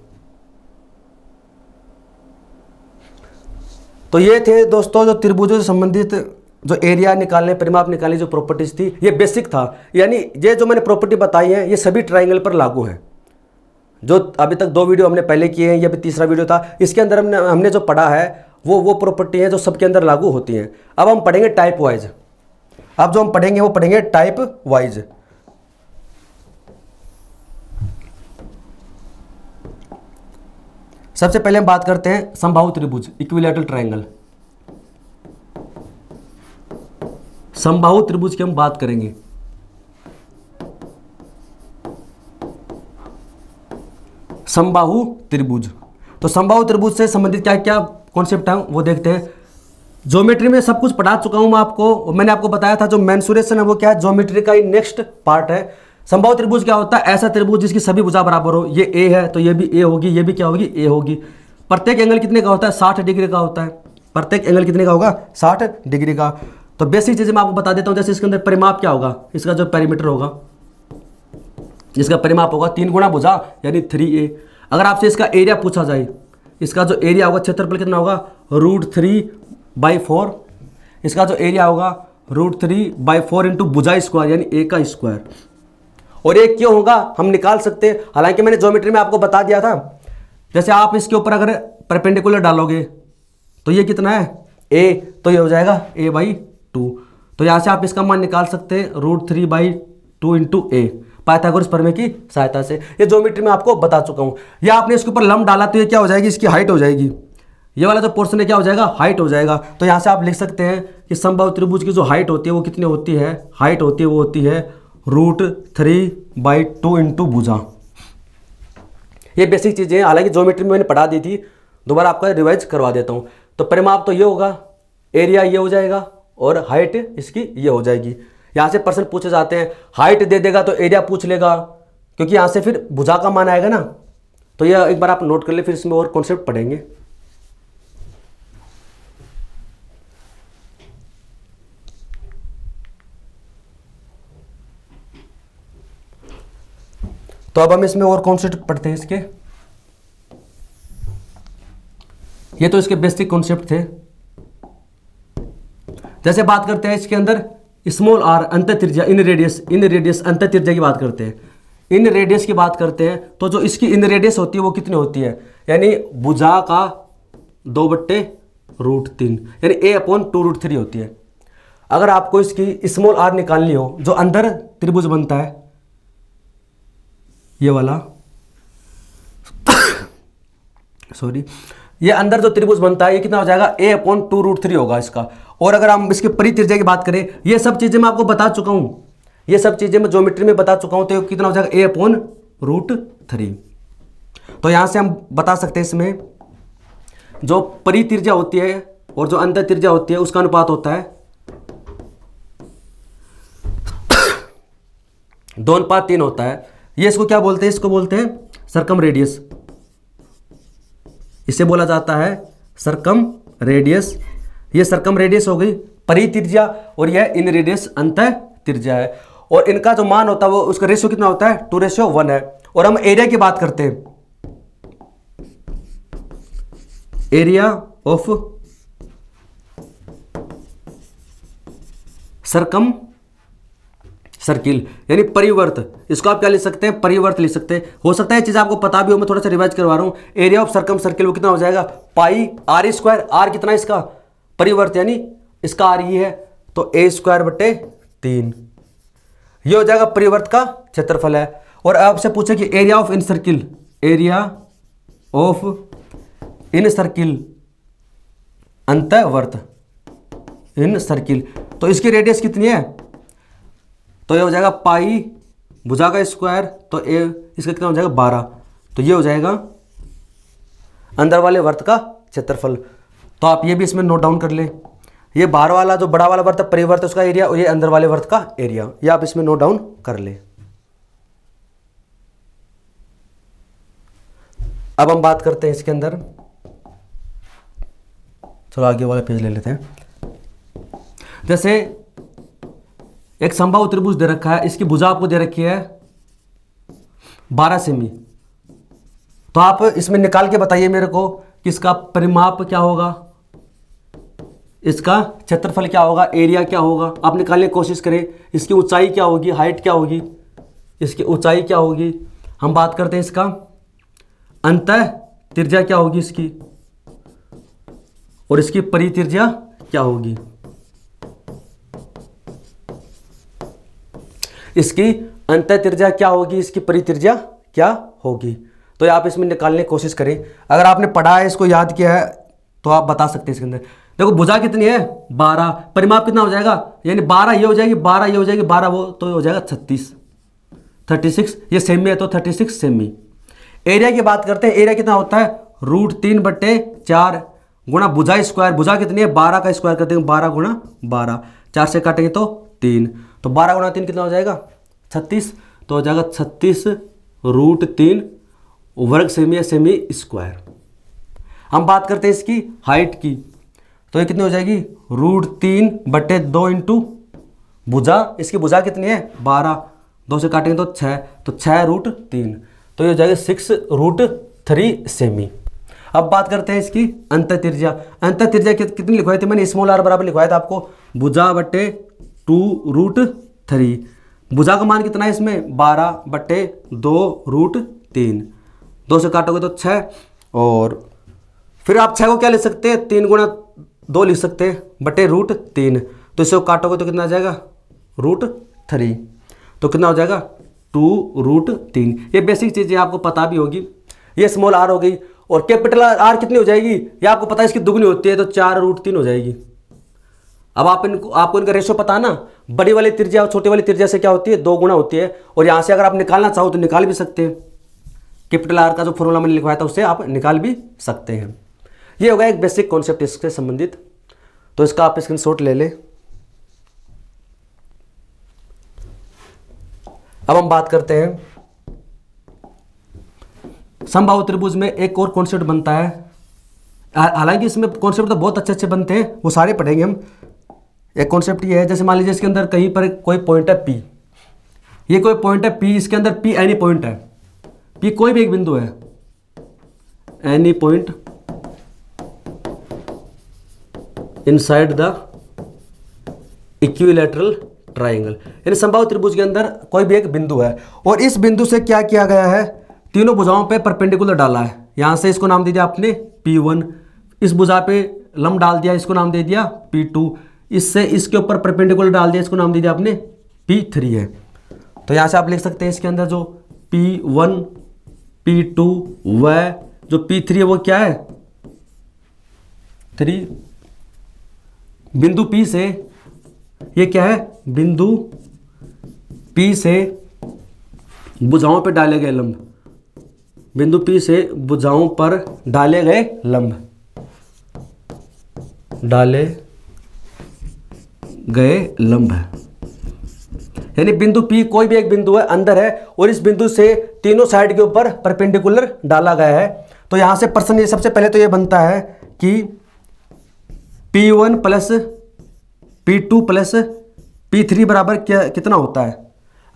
तो ये थे दोस्तों जो त्रिभुजों से संबंधित जो एरिया निकालने, परिमाप निकालने जो प्रॉपर्टीज थी, ये बेसिक था। यानी ये जो मैंने प्रॉपर्टी बताई है ये सभी ट्राइंगल पर लागू है। जो अभी तक 2 वीडियो हमने पहले किए हैं, ये भी तीसरा वीडियो था, इसके अंदर हमने जो पढ़ा है वो प्रॉपर्टी है जो सबके अंदर लागू होती हैं। अब हम पढ़ेंगे टाइप वाइज। अब जो हम पढ़ेंगे वो पढ़ेंगे टाइप वाइज। सबसे पहले हम बात करते हैं समबाहु त्रिभुज, इक्विलैटरल ट्रायंगल। समबाहु त्रिभुज की हम बात करेंगे। समबाहु त्रिभुज, तो समबाहु त्रिभुज से संबंधित क्या क्या कॉन्सेप्ट है वो देखते हैं। ज्योमेट्री में सब कुछ पढ़ा चुका हूं मैं आपको, मैंने आपको बताया था जो मेंसुरेशन है वो क्या है, ज्योमेट्री का ही नेक्स्ट पार्ट है। समबाहु त्रिभुज क्या होता है, ऐसा त्रिभुज जिसकी सभी भुजा बराबर हो। ये ए है तो ये भी ए होगी, ये भी क्या होगी, ए होगी। प्रत्येक एंगल कितने का होता है, 60 डिग्री का होता है। प्रत्येक एंगल कितने का होगा, 60 डिग्री का। तो बेसिक चीजें मैं आपको बता देता हूं, जैसे इसके अंदर परिमाप क्या होगा, इसका जो पेरीमीटर होगा, इसका परिमाप होगा 3 गुणा भुजा यानी 3a। अगर आपसे इसका एरिया पूछा जाए, इसका जो एरिया होगा, क्षेत्रफल कितना होगा, √3/4। इसका जो एरिया होगा √3/4 इंटू भुजा स्क्वायर यानी a का स्क्वायर। और एक क्यों होगा हम निकाल सकते हैं, हालांकि मैंने ज्योमेट्री में आपको बता दिया था। जैसे आप इसके ऊपर अगर परपेंडिकुलर डालोगे तो ये कितना है, a, तो ये हो जाएगा a/2। तो यहाँ से आप इसका मान निकाल सकते हैं √3/2 इंटू a, पाइथागोरस प्रमेय की सहायता से। ये ज्योमेट्री में आपको बता चुका हूँ। या आपने इसके ऊपर लंब डाला तो ये क्या हो जाएगी, इसकी हाइट हो जाएगी। ये वाला जो पोर्शन है क्या हो जाएगा, हाइट हो जाएगा। तो यहाँ से आप लिख सकते हैं कि समबाहु त्रिभुज की जो हाइट होती है वो कितनी होती है, हाइट होती है वो होती है √3/2 इंटू भुजा। ये बेसिक चीज़ें, हालांकि ज्योमेट्री में मैंने पढ़ा दी थी, दोबारा आपका रिवाइज करवा देता हूँ। तो परिमाप तो ये होगा, एरिया ये हो जाएगा, और हाइट इसकी ये हो जाएगी। यहाँ से प्रश्न पूछे जाते हैं, हाइट दे देगा तो एरिया पूछ लेगा, क्योंकि यहाँ से फिर भुजा का मान आएगा ना। तो ये एक बार आप नोट कर ले, फिर इसमें और कॉन्सेप्ट पढ़ेंगे। तो अब हम इसमें और कॉन्सेप्ट पढ़ते हैं इसके। ये तो इसके बेसिक कॉन्सेप्ट थे। जैसे बात करते हैं इसके अंदर स्मॉल r अंत त्रिज्या, इन रेडियस अंत त्रिज्या की बात करते हैं। इन रेडियस की बात करते हैं तो जो इसकी इन रेडियस होती है वो कितनी होती है, यानी भुजा का 2/√3 यानी a/2√3 होती है। अगर आपको इसकी स्मॉल r निकालनी हो, जो अंदर त्रिभुज बनता है ये वाला सॉरी, ये अंदर जो त्रिभुज बनता है ये कितना हो जाएगा, a/2√3 होगा इसका। और अगर हम इसके परित्रिज्या की बात करें, ये सब चीजें मैं आपको बता चुका हूं, ये सब चीजें मैं ज्योमेट्री में बता चुका हूं, तो कितना हो जाएगा, a/√3। तो यहां से हम बता सकते हैं इसमें जो परित्रिज्या होती है और जो अंत त्रिज्या होती है उसका अनुपात होता है 2:3 होता है। ये इसको क्या बोलते हैं, इसको बोलते हैं सर्कम रेडियस। इसे बोला जाता है सर्कम रेडियस। ये सर्कम रेडियस हो गई परित्रिज्या, और यह इन रेडियस अंत त्रिज्या है। और इनका जो मान होता है वो उसका रेशियो कितना होता है 2:1 है। और हम एरिया की बात करते हैं, एरिया ऑफ सरकम सर्किल यानी परिवर्त, इसको आप क्या लिख सकते हैं, परिवर्त लिख सकते हैं। हो सकता है ये चीज आपको पता भी हो, मैं थोड़ा सा रिवाइज करवा रहा हूं। एरिया ऑफ सरकम सर्किल वो कितना हो जाएगा पाई आर स्क्वायर, आर कितना इसका परिवर्त यानी इसका आर ही है, तो ए स्क्वायर बटे 3, ये हो जाएगा परिवर्त का क्षेत्रफल है। और आपसे पूछे कि area of incircle, area of incircle अंतःवर्त, इन सर्किल, तो इसकी रेडियस कितनी है, तो ये हो जाएगा पाई भुजा का स्क्वायर, तो ए इसका कितना हो जाएगा 12, तो ये हो जाएगा अंदर वाले वर्त का क्षेत्रफल। तो आप ये भी इसमें नोट डाउन कर ले, ये बाहर वाला जो बड़ा वाला वर्त है परिवर्त उसका एरिया, और ये अंदर वाले वर्त का एरिया, ये आप इसमें नोट डाउन कर ले। अब हम बात करते हैं इसके अंदर, चलो आगे वाला पेज ले लेते हैं। जैसे एक समबाहु त्रिभुज दे रखा है, इसकी भुजा आपको दे रखी है 12 सेमी, तो आप इसमें निकाल के बताइए मेरे को कि इसका परिमाप क्या होगा, इसका क्षेत्रफल क्या होगा, एरिया क्या होगा, आप निकालने की कोशिश करें। इसकी ऊंचाई क्या होगी, हाइट क्या होगी, इसकी ऊंचाई क्या होगी। हम बात करते हैं इसका अंतः त्रिज्या क्या होगी इसकी, और इसकी परित्रिज्या क्या होगी, इसकी अंतः त्रिज्या क्या होगी, इसकी परित्रिज्या क्या होगी। तो आप इसमें निकालने की कोशिश करें, अगर आपने पढ़ा है इसको याद किया है तो आप बता सकते हैं। इसके अंदर देखो भुजा कितनी है 12, परिमाप कितना हो जाएगा, यानी 12 ये हो जाएगी, 12 ये हो जाएगी, 12 वो, तो ये हो जाएगा 36, ये सेमी है तो 36 सेमी। एरिया की बात करते हैं, एरिया कितना होता है √3/4 गुणा भुजा स्क्वायर, भुजा कितनी है 12 का स्क्वायर करते हैं 12 गुणा 12, 4 से काटेंगे तो 3, तो 12 गुणा 3 कितना हो जाएगा 36, तो हो जाएगा 36 √3 वर्ग सेमी या सेमी स्क्वायर। हम बात करते हैं इसकी हाइट की, तो ये कितनी हो जाएगी √3/2 इंटू भुजा, इसकी भुजा कितनी है 12, 2 से काटेंगे तो 6, तो 6√3, तो ये हो जाएगा 6√3 सेमी। अब बात करते हैं इसकी अंतः त्रिज्या, अंतः त्रिज्या कितनी लिखवाई थी मैंने, स्मॉल आर बराबर लिखवाया था आपको भुजा बटे 2√3, भुजा का मान कितना है इसमें 12/2√3, 2 से काटोगे तो 6, और फिर आप 6 को क्या लिख सकते हैं 3 गुणा 2 लिख सकते हैं बटे √3, तो इसको काटोगे तो कितना आ जाएगा √3, तो कितना हो जाएगा 2√3। ये बेसिक चीज़ें आपको पता भी होगी। ये स्मॉल आर हो गई, और कैपिटल आर कितनी हो जाएगी ये आपको पता है, इसकी दुगनी होती है तो 4√3 हो जाएगी। अब आपको इनका रेशो पता है ना, बड़ी वाली त्रिज्या और छोटी वाली त्रिज्या से क्या होती है 2 गुना होती है, और यहाँ से अगर आप निकालना चाहो तो निकाल भी सकते हैं। कैपिटल आर का जो फॉर्मूला मैंने लिखवाया था उससे आप निकाल भी सकते हैं। ये होगा एक बेसिक कॉन्सेप्ट इससे संबंधित, तो इसका आप स्क्रीनशॉट ले लें। अब हम बात करते हैं समबाहु त्रिभुज में एक और कॉन्सेप्ट बनता है, हालांकि इसमें कॉन्सेप्ट तो बहुत अच्छे अच्छे बनते हैं, वो सारे पढ़ेंगे हम। एक कॉन्सेप्ट ये है, जैसे मान लीजिए इसके अंदर कहीं पर कोई पॉइंट है P, ये कोई पॉइंट है P, इसके अंदर P एनी पॉइंट है, P कोई भी एक बिंदु है, any point inside the equilateral triangle, यानी समबाहु त्रिभुज के अंदर कोई भी एक बिंदु है, और इस बिंदु से क्या किया गया है तीनों भुजाओं पे परपेंडिकुलर डाला है। यहां से इसको नाम दे दिया आपने P1, इस भुजा पे लंब डाल दिया, इसको नाम दे दिया P2, इससे इसके ऊपर परपेंडिकुलर डाल दिया, इसको नाम दे दिया आपने P3 है। तो यहां से आप लिख सकते हैं इसके अंदर जो P1 P2 व जो P3 है वो क्या है 3, बिंदु P से ये क्या है बिंदु P से भुजाओं पर डाले गए लंब, बिंदु P से भुजाओं पर डाले गए लंब, डाले गए लंब है, यानी बिंदु P कोई भी एक बिंदु है अंदर है, और इस बिंदु से तीनों साइड के ऊपर परपेंडिकुलर डाला गया है। तो यहां से प्रश्न ये सबसे पहले तो ये बनता है कि P1 plus P2 plus P3 बराबर क्या कितना होता है,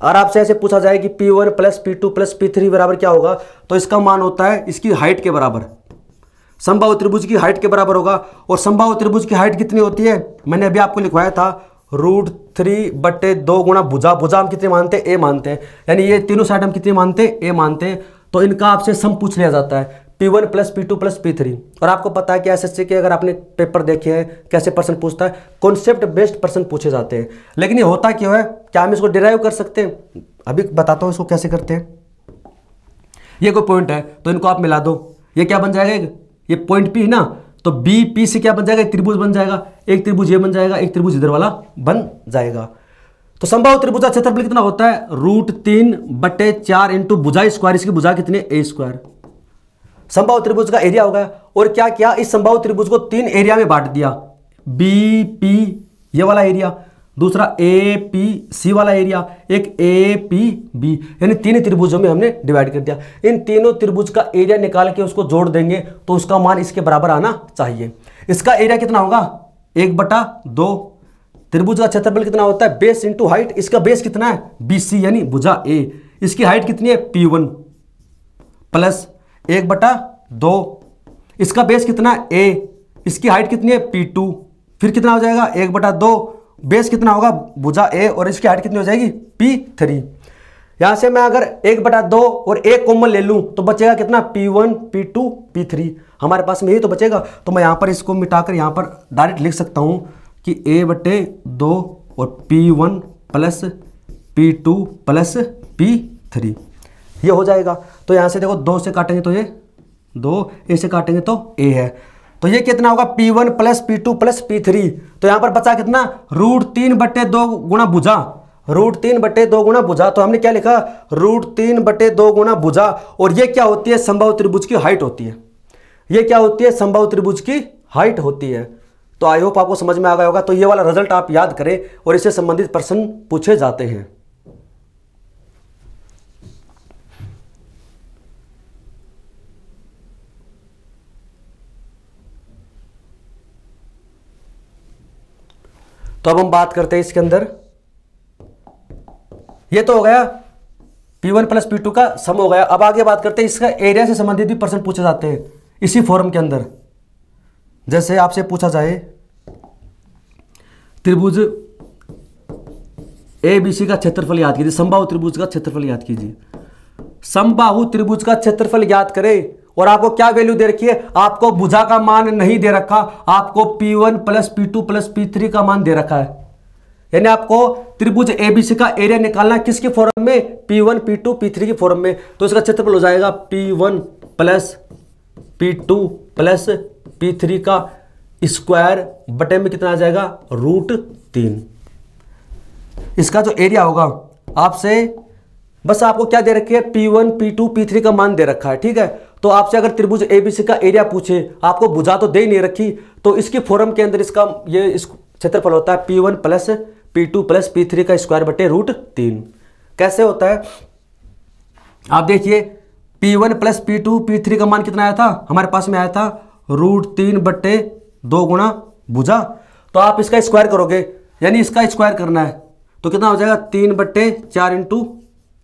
और आपसे ऐसे पूछा जाए कि P1 plus P2 plus P3 बराबर क्या होगा, तो इसका मान होता है इसकी हाइट के बराबर, समबाहु त्रिभुज की हाइट के बराबर होगा। और समबाहु त्रिभुज की हाइट कितनी होती है, मैंने अभी आपको लिखवाया था √3/2 गुणा भुजा। भुजा हम कितने मानते हैं, a मानते हैं, यानी ये तीनों साइड हम कितने मानते हैं, a मानते हैं। तो इनका आपसे सम पूछ लिया जाता है P1 plus P2 plus P3। और आपको पता है कि एसएससी के अगर आपने पेपर देखे हैं कैसे प्रश्न पूछता है, कॉन्सेप्ट बेस्ड प्रश्न पूछे जाते हैं। लेकिन ये होता क्यों है, क्या हम इसको डिराइव कर सकते हैं, अभी बताता हूँ इसको कैसे करते हैं। ये कोई पॉइंट है तो इनको आप मिला दो, ये क्या बन जाएगा, ये पॉइंट P है ना, तो बी पी से क्या बन जाएगा, एक त्रिभुज बन जाएगा, एक त्रिभुज ये बन जाएगा, एक त्रिभुज इधर वाला बन जाएगा। तो समबाहु त्रिभुज का क्षेत्रफल कितना होता है, √3/4 इंटू भुजा स्क्वायर, इसकी भुजा कितनी है, a²। समबाहु त्रिभुज का एरिया होगा। और क्या किया, इस समबाहु त्रिभुज को 3 एरिया में बांट दिया, बी पी ये वाला एरिया, दूसरा ए पी सी वाला एरिया, एक ए पी बी, यानी 3 त्रिभुजों में हमने डिवाइड कर दिया। इन तीनों त्रिभुज का एरिया निकाल के उसको जोड़ देंगे तो उसका मान इसके बराबर आना चाहिए। इसका एरिया कितना होगा, 1/2। त्रिभुज का क्षेत्रफल कितना होता है, बेस इंटू हाइट, इसका बेस कितना है, BC यानी भुजा A, इसकी हाइट कितनी है, P1 प्लस 1/2, इसका बेस कितना है, A, इसकी हाइट कितनी है, P2, फिर कितना हो जाएगा, 1/2, बेस कितना होगा, भुजा A, और इसकी हाइट कितनी हो जाएगी, P3। यहां से मैं अगर 1/2 और 1 कॉमन ले लूं तो बचेगा कितना, P1 P2 P3, हमारे पास में यही तो बचेगा। तो मैं यहां पर इसको मिटाकर यहां पर डायरेक्ट लिख सकता हूं कि a/2 और P1 plus P2 plus P3 ये हो जाएगा। तो यहाँ से देखो 2 से काटेंगे तो ये 2, a से काटेंगे तो a है, तो ये कितना होगा, P1 plus P2 plus P3। तो यहाँ पर बचा कितना, √3/2 गुणा भुजा, √3/2 गुणा भुजा। तो हमने क्या लिखा, √3/2 गुणा भुजा। और ये क्या होती है, समबाहु त्रिभुज की हाइट होती है, ये क्या होती है, समबाहु त्रिभुज की हाइट होती है। तो आई होप आपको समझ में आ गया होगा। तो ये वाला रिजल्ट आप याद करें और इससे संबंधित प्रश्न पूछे जाते हैं। तो अब हम बात करते हैं इसके अंदर, ये तो हो गया P1 प्लस P2 का सम हो गया। अब आगे बात करते हैं इसका एरिया से संबंधित भी प्रश्न पूछे जाते हैं इसी फॉर्म के अंदर। जैसे आपसे पूछा जाए त्रिभुज ABC का क्षेत्रफल याद कीजिए, समबाहु त्रिभुज का क्षेत्रफल याद कीजिए। समबाहु त्रिभुज का क्षेत्रफल याद करें और आपको क्या वैल्यू दे रखी है, आपको भुजा का मान नहीं दे रखा, आपको P1 plus P2 plus P3 का मान दे रखा है। यानी आपको त्रिभुज ABC का एरिया निकालना है किसके फॉर्म में, P1 P2 P3 के फॉर्म में। तो इसका क्षेत्रफल हो जाएगा P1 plus P2 plus P3 का स्क्वायर बटे में कितना आ जाएगा, √3। इसका जो एरिया होगा आपसे बस आपको क्या दे रखी है, P1 P2 P3 का मान दे रखा है, ठीक है। तो आपसे अगर त्रिभुज ABC का एरिया पूछे, आपको भुजा तो दे ही नहीं रखी, तो इसकी फॉर्म के अंदर इसका ये इस क्षेत्रफल होता है P1 plus P2 plus P3 का स्क्वायर बटे √3। कैसे होता है आप देखिए, P1 प्लस P2 P3 का मान कितना आया था, हमारे पास में आया था √3/2 गुणा भुजा। तो आप इसका स्क्वायर करोगे, यानी इसका स्क्वायर करना है, तो कितना हो जाएगा, 3/4 इंटू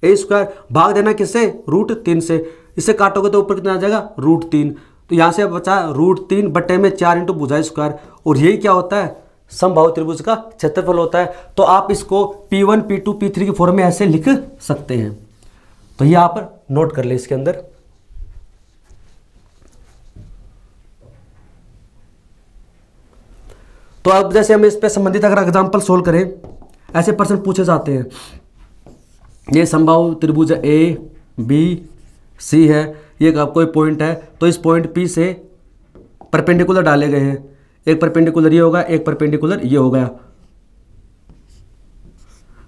A², भाग देना किससे, √3 से, इससे काटोगे तो ऊपर कितना आ जाएगा, √3। तो यहाँ से बचा √3/4 इंटू भुजा स्क्वायर। और यही क्या होता है, समबाहु त्रिभुज का क्षेत्रफल होता है। तो आप इसको P1 P2 P3 के फॉर्म में ऐसे लिख सकते हैं। तो ये आप नोट कर ले इसके अंदर। तो अब जैसे हम इस पे संबंधित अगर एग्जांपल सोल्व करें, ऐसे प्रश्न पूछे जाते हैं। ये समबाहु त्रिभुज ABC है, ये कोई पॉइंट है, तो इस पॉइंट P से परपेंडिकुलर डाले गए हैं, एक परपेंडिकुलर ये होगा, एक परपेंडिकुलर ये हो गया।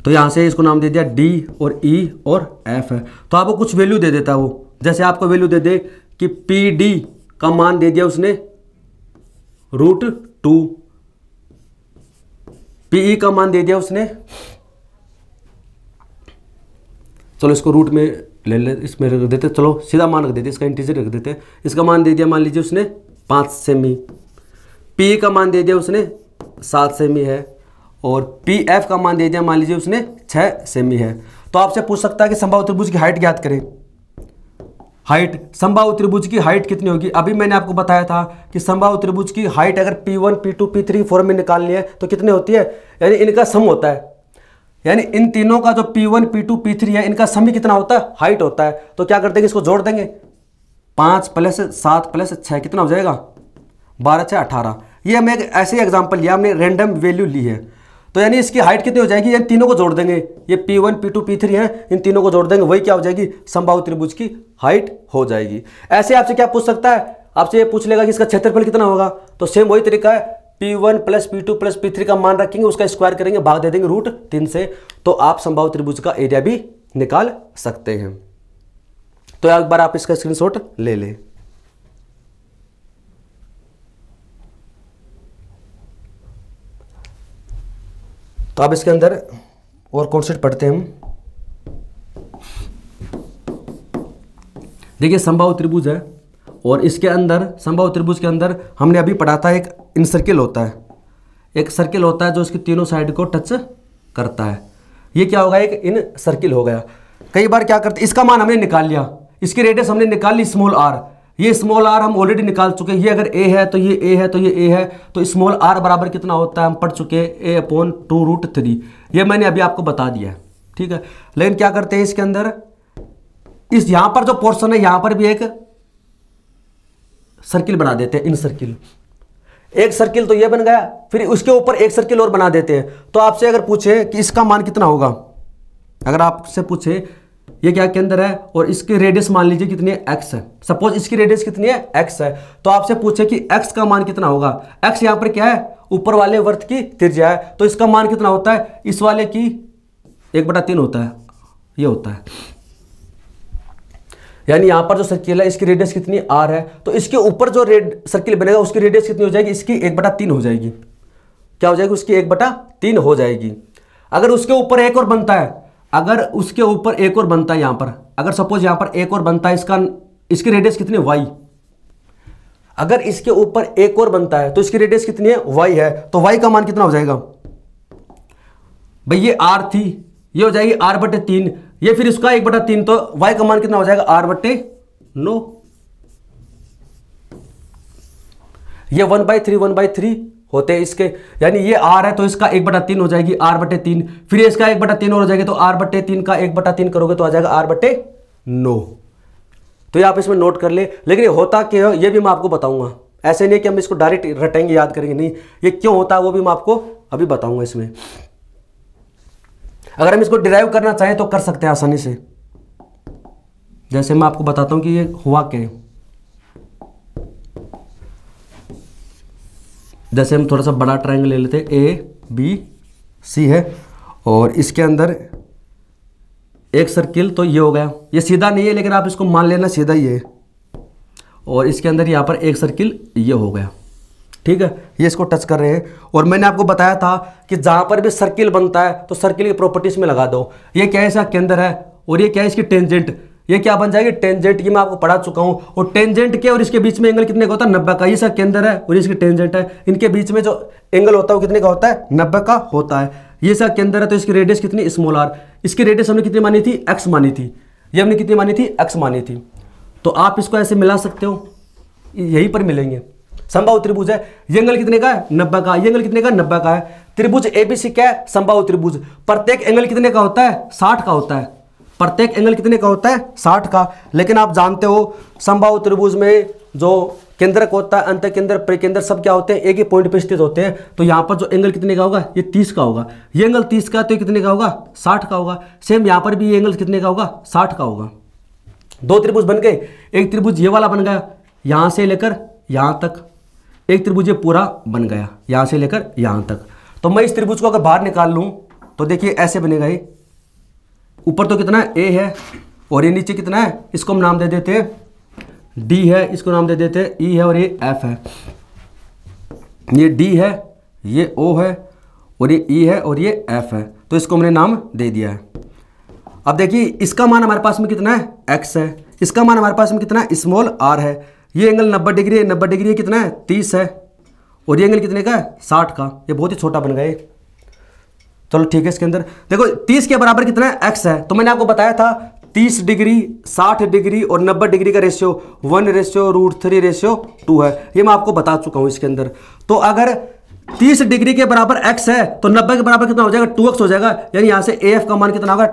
तो यहां से इसको नाम दे दिया D और E और F है। तो आपको कुछ वैल्यू दे देता है वो, जैसे आपको वैल्यू दे दे कि PD का मान दे दिया उसने √2, PE का मान दे दिया उसने, चलो इसको रूट में ले ले, इसमें रख देते, चलो सीधा मान रख देते, इसका इंटीजर रख देते। इसका मान दे दिया मान लीजिए उसने 5 सेमी, PE का मान दे दिया उसने 7 सेमी है, और PF का मान दे दिया मान लीजिए उसने 6 सेमी है। तो आपसे पूछ सकता है कि समबाहु त्रिभुज की हाइट ज्ञात करें। हाइट, समबाहु त्रिभुज की हाइट कितनी होगी? अभी मैंने आपको बताया था कि समबाहु त्रिभुज की हाइट अगर P1 P2 P3 4 में निकालनी है तो कितनी होती है, यानी इनका सम होता है, यानी इन तीनों का जो P1 P2 P3 है इनका सम ही कितना होता है, हाइट होता है। तो क्या कर देंगे, इसको जोड़ देंगे, 5 + 7 + 6 कितना हो जाएगा, 12 × 6 18। ये हमने एक ऐसे एग्जाम्पल लिया, हमने रैंडम वैल्यू ली है। तो यानी इसकी हाइट कितनी हो जाएगी, इन तीनों को जोड़ देंगे, ये P1 P2 P3 है, इन तीनों को जोड़ देंगे, वही क्या हो जाएगी, समबाहु त्रिभुज की हाइट हो जाएगी। ऐसे आपसे क्या पूछ सकता है, आपसे ये पूछ लेगा कि इसका क्षेत्रफल कितना होगा। तो सेम वही तरीका है, P1 + P2 + P3 का मान रखेंगे, उसका स्क्वायर करेंगे, भाग दे देंगे √3 से, तो आप समबाहु त्रिभुज का एरिया भी निकाल सकते हैं। तो एक बार आप इसका स्क्रीनशॉट ले लें। तो अब इसके अंदर और कॉन्सेप्ट पढ़ते हैं हम। देखिए समबाहु त्रिभुज है और इसके अंदर, समबाहु त्रिभुज के अंदर हमने अभी पढ़ा था एक इन सर्किल होता है, एक सर्किल होता है जो इसकी तीनों साइड को टच करता है। ये क्या होगा, एक इन सर्किल हो गया। कई बार क्या करते, इसका मान हमने निकाल लिया, इसकी रेडियस हमने निकाल ली स्मॉल r, ये स्मॉल r हम ऑलरेडी निकाल चुके हैं। ये अगर a है तो ये a है, तो ये a है, तो स्मॉल r बराबर कितना होता है हम पढ़ चुके हैं, a/2√3। ये मैंने अभी आपको बता दिया है, ठीक है। लेकिन क्या करते हैं इसके अंदर, इस यहां पर जो पोर्शन है यहां पर भी एक सर्किल बना देते हैं, इन सर्किल। एक सर्किल तो ये बन गया, फिर उसके ऊपर एक सर्किल और बना देते हैं। तो आपसे अगर पूछे कि इसका मान कितना होगा, अगर आपसे पूछे ये क्या के अंदर है और इसकी रेडियस मान लीजिए कितनी है, x है, सपोज इसकी रेडियस कितनी है, x है, तो आपसे पूछे कि x का मान कितना होगा। x यहां पर क्या है, ऊपर वाले वर्त की त्रिज्या है, तो इसका मान कितना होता है, इस वाले की 1/3 होता है, ये होता है। यानी यहां पर जो सर्किल है इसकी रेडियस कितनी r है, तो इसके ऊपर जो सर्किल बनेगा उसकी रेडियस कितनी हो जाएगी, इसकी 1/3 हो जाएगी। क्या हो जाएगी, उसकी 1/3 हो जाएगी। अगर उसके ऊपर एक और बनता है, अगर उसके ऊपर एक और बनता है, यहां पर अगर सपोज यहां पर एक और बनता है, इसकी रेडियस कितनी y, अगर इसके ऊपर एक और बनता है तो इसकी रेडियस कितनी है, y है, तो y का मान कितना हो जाएगा भाई, ये r थी, ये हो जाएगी r/3, ये फिर इसका 1/3, तो y का मान कितना हो जाएगा, r/9। ये 1/3 होते हैं इसके, यानी ये r है तो इसका 1/3 हो जाएगी, r/3, फिर इसका 1/3 और हो जाएगी, तो r/3 का 1/3 करोगे तो आ जाएगा r/9। तो ये आप इसमें नोट कर ले। लेकिन ये होता क्या है ये भी मैं आपको बताऊंगा, ऐसे नहीं कि हम इसको डायरेक्ट रटेंगे याद करेंगे, नहीं, ये क्यों होता है वो भी मैं आपको अभी बताऊंगा इसमें। अगर हम इसको डिराइव करना चाहें तो कर सकते हैं आसानी से, जैसे मैं आपको बताता हूं कि ये हुआ क्या है। जैसे हम थोड़ा सा बड़ा ट्रायंगल ले लेते हैं, ABC है और इसके अंदर एक सर्किल, तो ये हो गया, ये सीधा नहीं है लेकिन आप इसको मान लेना सीधा ही है, और इसके अंदर यहाँ पर एक सर्किल ये हो गया, ठीक है, ये इसको टच कर रहे हैं। और मैंने आपको बताया था कि जहां पर भी सर्किल बनता है तो सर्किल की प्रॉपर्टीज में लगा दो। ये क्या है, इसका केंद्र है और ये क्या है, इसकी टेंजेंट, ये क्या बन जाएगी, टेंजेंट, ये मैं आपको पढ़ा चुका हूं। और टेंजेंट के और इसके बीच में एंगल कितने का होता है, 90 का। ये इसका केंद्र है और इसकी टेंजेंट है, इनके बीच में जो एंगल होता है वो कितने का होता है, 90 का होता है। ये इसका केंद्र है तो इसकी रेडियस कितनी, स्मॉल r, इसकी रेडियस हमने कितनी मानी थी, x मानी थी, ये हमने कितनी मानी थी, x मानी थी। तो आप इसको ऐसे मिला सकते हो, यहीं पर मिलेंगे। समबाहु त्रिभुज है, ये एंगल कितने का है, 90 का, ये एंगल कितने का, 90 का है। त्रिभुज ABC क्या है, समबाहु त्रिभुज। प्रत्येक एंगल कितने का होता है, 60 का होता है, प्रत्येक एंगल कितने का होता है, 60 का। लेकिन आप जानते हो समबाहु त्रिभुज में जो केंद्रक होता है, अंतःकेंद्र, परिकेंद्र सब क्या होते हैं, एक ही पॉइंट पे स्थित होते हैं। तो यहाँ पर जो एंगल कितने का होगा, ये 30 का होगा, ये एंगल 30 का, तो ये कितने का होगा, 60 का होगा। सेम यहाँ पर भी ये एंगल कितने का होगा, 60 का होगा। दो त्रिभुज बन गए, एक त्रिभुज ये वाला बन गया यहाँ से लेकर यहाँ तक, एक त्रिभुज ये पूरा बन गया यहाँ से लेकर यहाँ तक। तो मैं इस त्रिभुज को अगर बाहर निकाल लूँ तो देखिए ऐसे बनेगा। ये ऊपर तो कितना है, A है, और ये नीचे कितना है, इसको हम नाम दे देते हैं D है, इसको नाम दे देते हैं E है, और ये F है। ये D है, ये O है, और ये E है, और ये F है। तो इसको हमने नाम दे दिया है। अब देखिए इसका मान हमारे पास में कितना है, x है, इसका मान हमारे पास में कितना है, स्मॉल r है। ये एंगल 90 डिग्री है, 90 डिग्री कितना है, 30 है, और ये एंगल कितने का है, 60 का। ये बहुत ही छोटा बन गया, चलो ठीक है। इसके अंदर देखो 30 के बराबर कितना है, एक्स है। तो मैंने आपको बताया था 30 डिग्री, 60 डिग्री और 90 डिग्री का रेशियो 1:√3:2 है। ये मैं आपको बता चुका हूं इसके अंदर। तो अगर 30 डिग्री के बराबर एक्स है तो 90 के बराबर कितना हो जाएगा, 2x हो जाएगा। यानी यहां से AF का मान कितना होगा,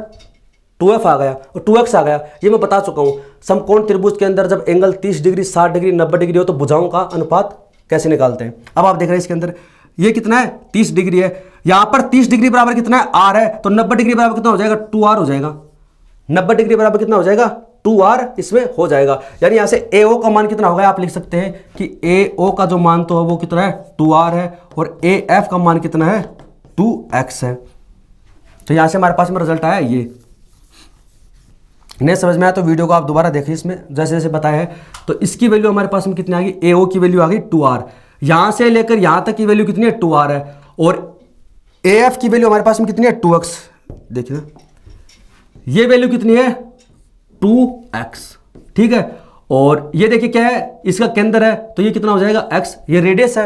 2F आ गया और 2x आ गया। ये मैं बता चुका हूं। समकोण त्रिभुज के अंदर जब एंगल 30 डिग्री, 60 डिग्री, 90 डिग्री हो तो भुजाओं का अनुपात कैसे निकालते हैं। अब आप देख रहे हैं इसके अंदर ये कितना है, 30 डिग्री है। यहां पर 30 डिग्री बराबर कितना है, r है। तो 90 डिग्री बराबर कितना हो जाएगा, 2r हो जाएगा। 90 डिग्री बराबर कितना हो जाएगा, 2r इसमें हो जाएगा। यानी यहां से AO का मान कितना होगा, आप लिख सकते हैं कि AO का जो मान तो है वो कितना है, 2r है और AF का मान कितना है, 2x है। तो यहां से हमारे पास में रिजल्ट आया ये। नहीं समझ में आया तो वीडियो को आप दोबारा देखिए, इसमें जैसे जैसे बताया है। तो इसकी वैल्यू हमारे पास में कितनी आ गई, AO की वैल्यू आ गई 2r। यहां से लेकर यहां तक की वैल्यू कितनी है, 2r है। और AF की वैल्यू हमारे पास में कितनी है, 2x। देखिए ये वैल्यू कितनी है, 2x, ठीक है। और ये देखिए क्या है, इसका केंद्र है तो ये कितना हो जाएगा, x। ये रेडियस है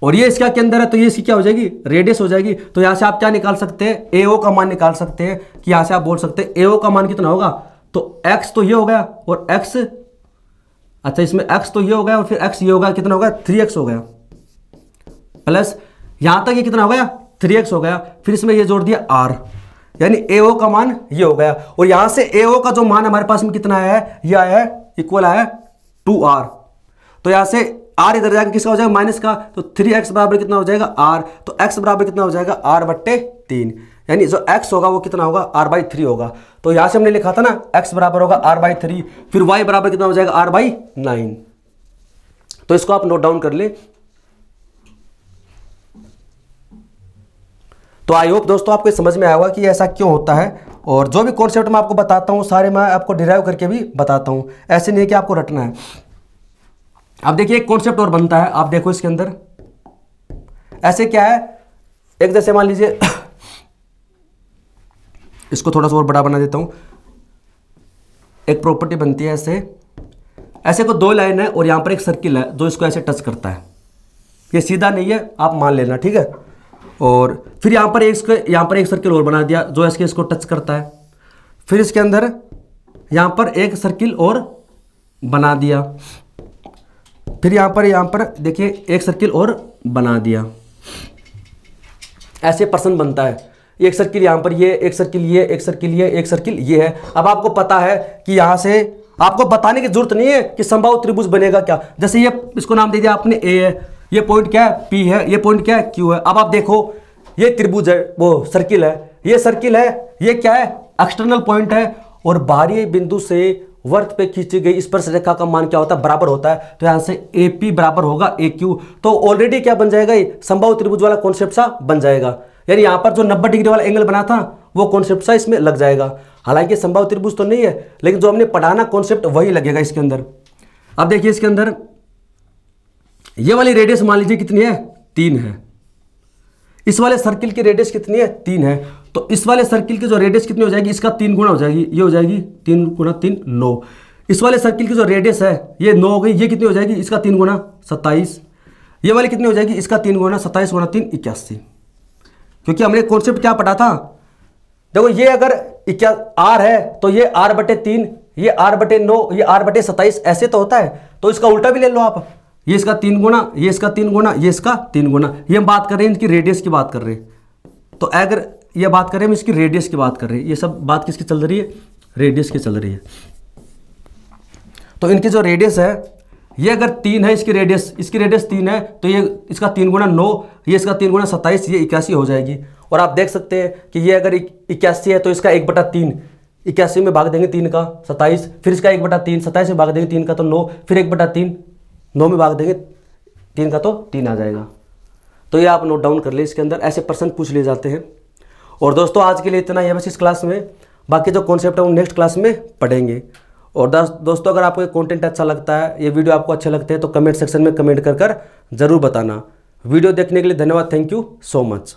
और ये इसका केंद्र है तो ये इसकी क्या हो जाएगी, रेडियस हो जाएगी। तो यहां से आप क्या निकाल सकते हैं, AO का मान निकाल सकते हैं। कि यहां से आप बोल सकते हैं AO का मान कितना होगा, तो x तो ये हो गया और x, अच्छा इसमें x तो ये हो गया और फिर x ये हो गया, कितना हो गया, 3x हो गया। प्लस यहां तक ये कितना हो गया, 3x हो गया। फिर इसमें ये जोड़ दिया r, यानी AO का मान ये हो गया। और यहां से AO का जो मान हमारे पास में कितना आया है, ये आया है इक्वल आया है 2r। तो यहां से r इधर जाकर किसका हो जाएगा, माइनस का। तो 3x बराबर कितना हो जाएगा, r। तो x बराबर कितना हो जाएगा, r/3। यानी जो x होगा वो कितना होगा, r/3 होगा। तो यहां से हमने लिखा था ना x बराबर होगा r/3, फिर y बराबर कितना हो जाएगा, r/9। तो इसको आप नोट डाउन कर ले। तो आई होप दोस्तों आपको समझ में आया होगा कि ऐसा क्यों होता है। और जो भी कॉन्सेप्ट मैं आपको बताता हूँ सारे मैं आपको डिराइव करके भी बताता हूँ, ऐसे नहीं कि आपको रटना है। अब देखिए एक कॉन्सेप्ट और बनता है, आप देखो इसके अंदर ऐसे क्या है। एक जैसे मान लीजिए इसको थोड़ा सा और बड़ा बना देता हूं। एक प्रॉपर्टी बनती है ऐसे, ऐसे को 2 लाइन है और यहां पर एक सर्किल है जो इसको ऐसे टच करता है। ये सीधा नहीं है, आप मान लेना, ठीक है। और फिर यहां पर एक सर्किल और बना दिया जो इसको टच करता है। फिर इसके अंदर यहां पर एक सर्किल और बना दिया। फिर यहां पर देखिए एक सर्किल और बना दिया। ऐसे पर्सन बनता है। एक सर्किल यहां पर ये, एक सर्किल ये, एक सर्किल ये, एक सर्किल ये है। अब आपको पता है कि यहां से आपको बताने की जरूरत नहीं है कि समबाहु त्रिभुज बनेगा क्या। जैसे ये इसको नाम दे दिया आपने A है, ये पॉइंट क्या है P है, ये पॉइंट क्या है Q है। अब आप देखो ये त्रिभुज है, वो सर्किल है, ये सर्किल है, ये क्या है एक्सटर्नल पॉइंट है। और बाहरी बिंदु से वर्त पे खींची गई स्पर्श रेखा का मान क्या होता है, बराबर होता है। तो यहां से AP बराबर होगा AQ। तो ऑलरेडी क्या बन जाएगा, ये समबाहु त्रिभुज वाला कॉन्सेप्ट सा बन जाएगा। यानी यहां पर जो 90 डिग्री वाला एंगल बना था वो कॉन्सेप्ट सा इसमें लग जाएगा। हालांकि समबाहु त्रिभुज तो नहीं है, लेकिन जो हमने पढ़ाना कॉन्सेप्ट वही लगेगा इसके अंदर। अब देखिए इसके अंदर ये वाली रेडियस मान लीजिए कितनी है, 3 है। इस वाले सर्किल की रेडियस कितनी है, 3 है। तो इस वाले सर्किल की जो रेडियस कितनी हो जाएगी, इसका 3 गुना हो जाएगी। ये हो जाएगी 3 × 3 9। इस वाले सर्किल की जो रेडियस है ये 9 हो गई। ये कितनी हो जाएगी, इसका 3 गुना 27। ये वाली कितनी हो जाएगी, इसका 3 गुना 27 × 3 81। क्योंकि हमने कॉन्सेप्ट क्या पढ़ा था, देखो ये अगर r है तो ये r/3, ये r/9, ये r/27 ऐसे तो होता है। तो इसका उल्टा भी ले लो आप, ये इसका 3 गुना, ये इसका 3 गुना, ये इसका 3 गुना। ये हम बात कर रहे हैं इनकी रेडियस की बात कर रहे हैं। तो अगर ये बात कर रहे हैं हम इसकी रेडियस की बात कर रहे हैं। ये सब बात किसकी चल रही है, रेडियस की चल रही है। तो इनकी जो रेडियस है ये अगर 3 है, इसकी रेडियस 3 है तो ये इसका 3 गुना 9, ये इसका 3 गुना 27, ये 81 हो जाएगी। और आप देख सकते हैं कि ये अगर 81 है तो इसका 1/3, 81 में भाग देंगे 3 का 27, फिर इसका 1/3, 27 में भाग देंगे 3 का तो 9, फिर 1/3, 9 में भाग देंगे 3 का तो 3 आ जाएगा। तो ये आप नोट डाउन कर ले, इसके अंदर ऐसे प्रश्न पूछ लिए जाते हैं। और दोस्तों आज के लिए इतना ही है बस इस क्लास में। बाकी जो कॉन्सेप्ट है वो नेक्स्ट क्लास में पढ़ेंगे। और दोस्तों अगर आपको ये कंटेंट अच्छा लगता है, ये वीडियो आपको अच्छे लगते हैं तो कमेंट सेक्शन में कमेंट कर ज़रूर बताना। वीडियो देखने के लिए धन्यवाद। Thank you so much.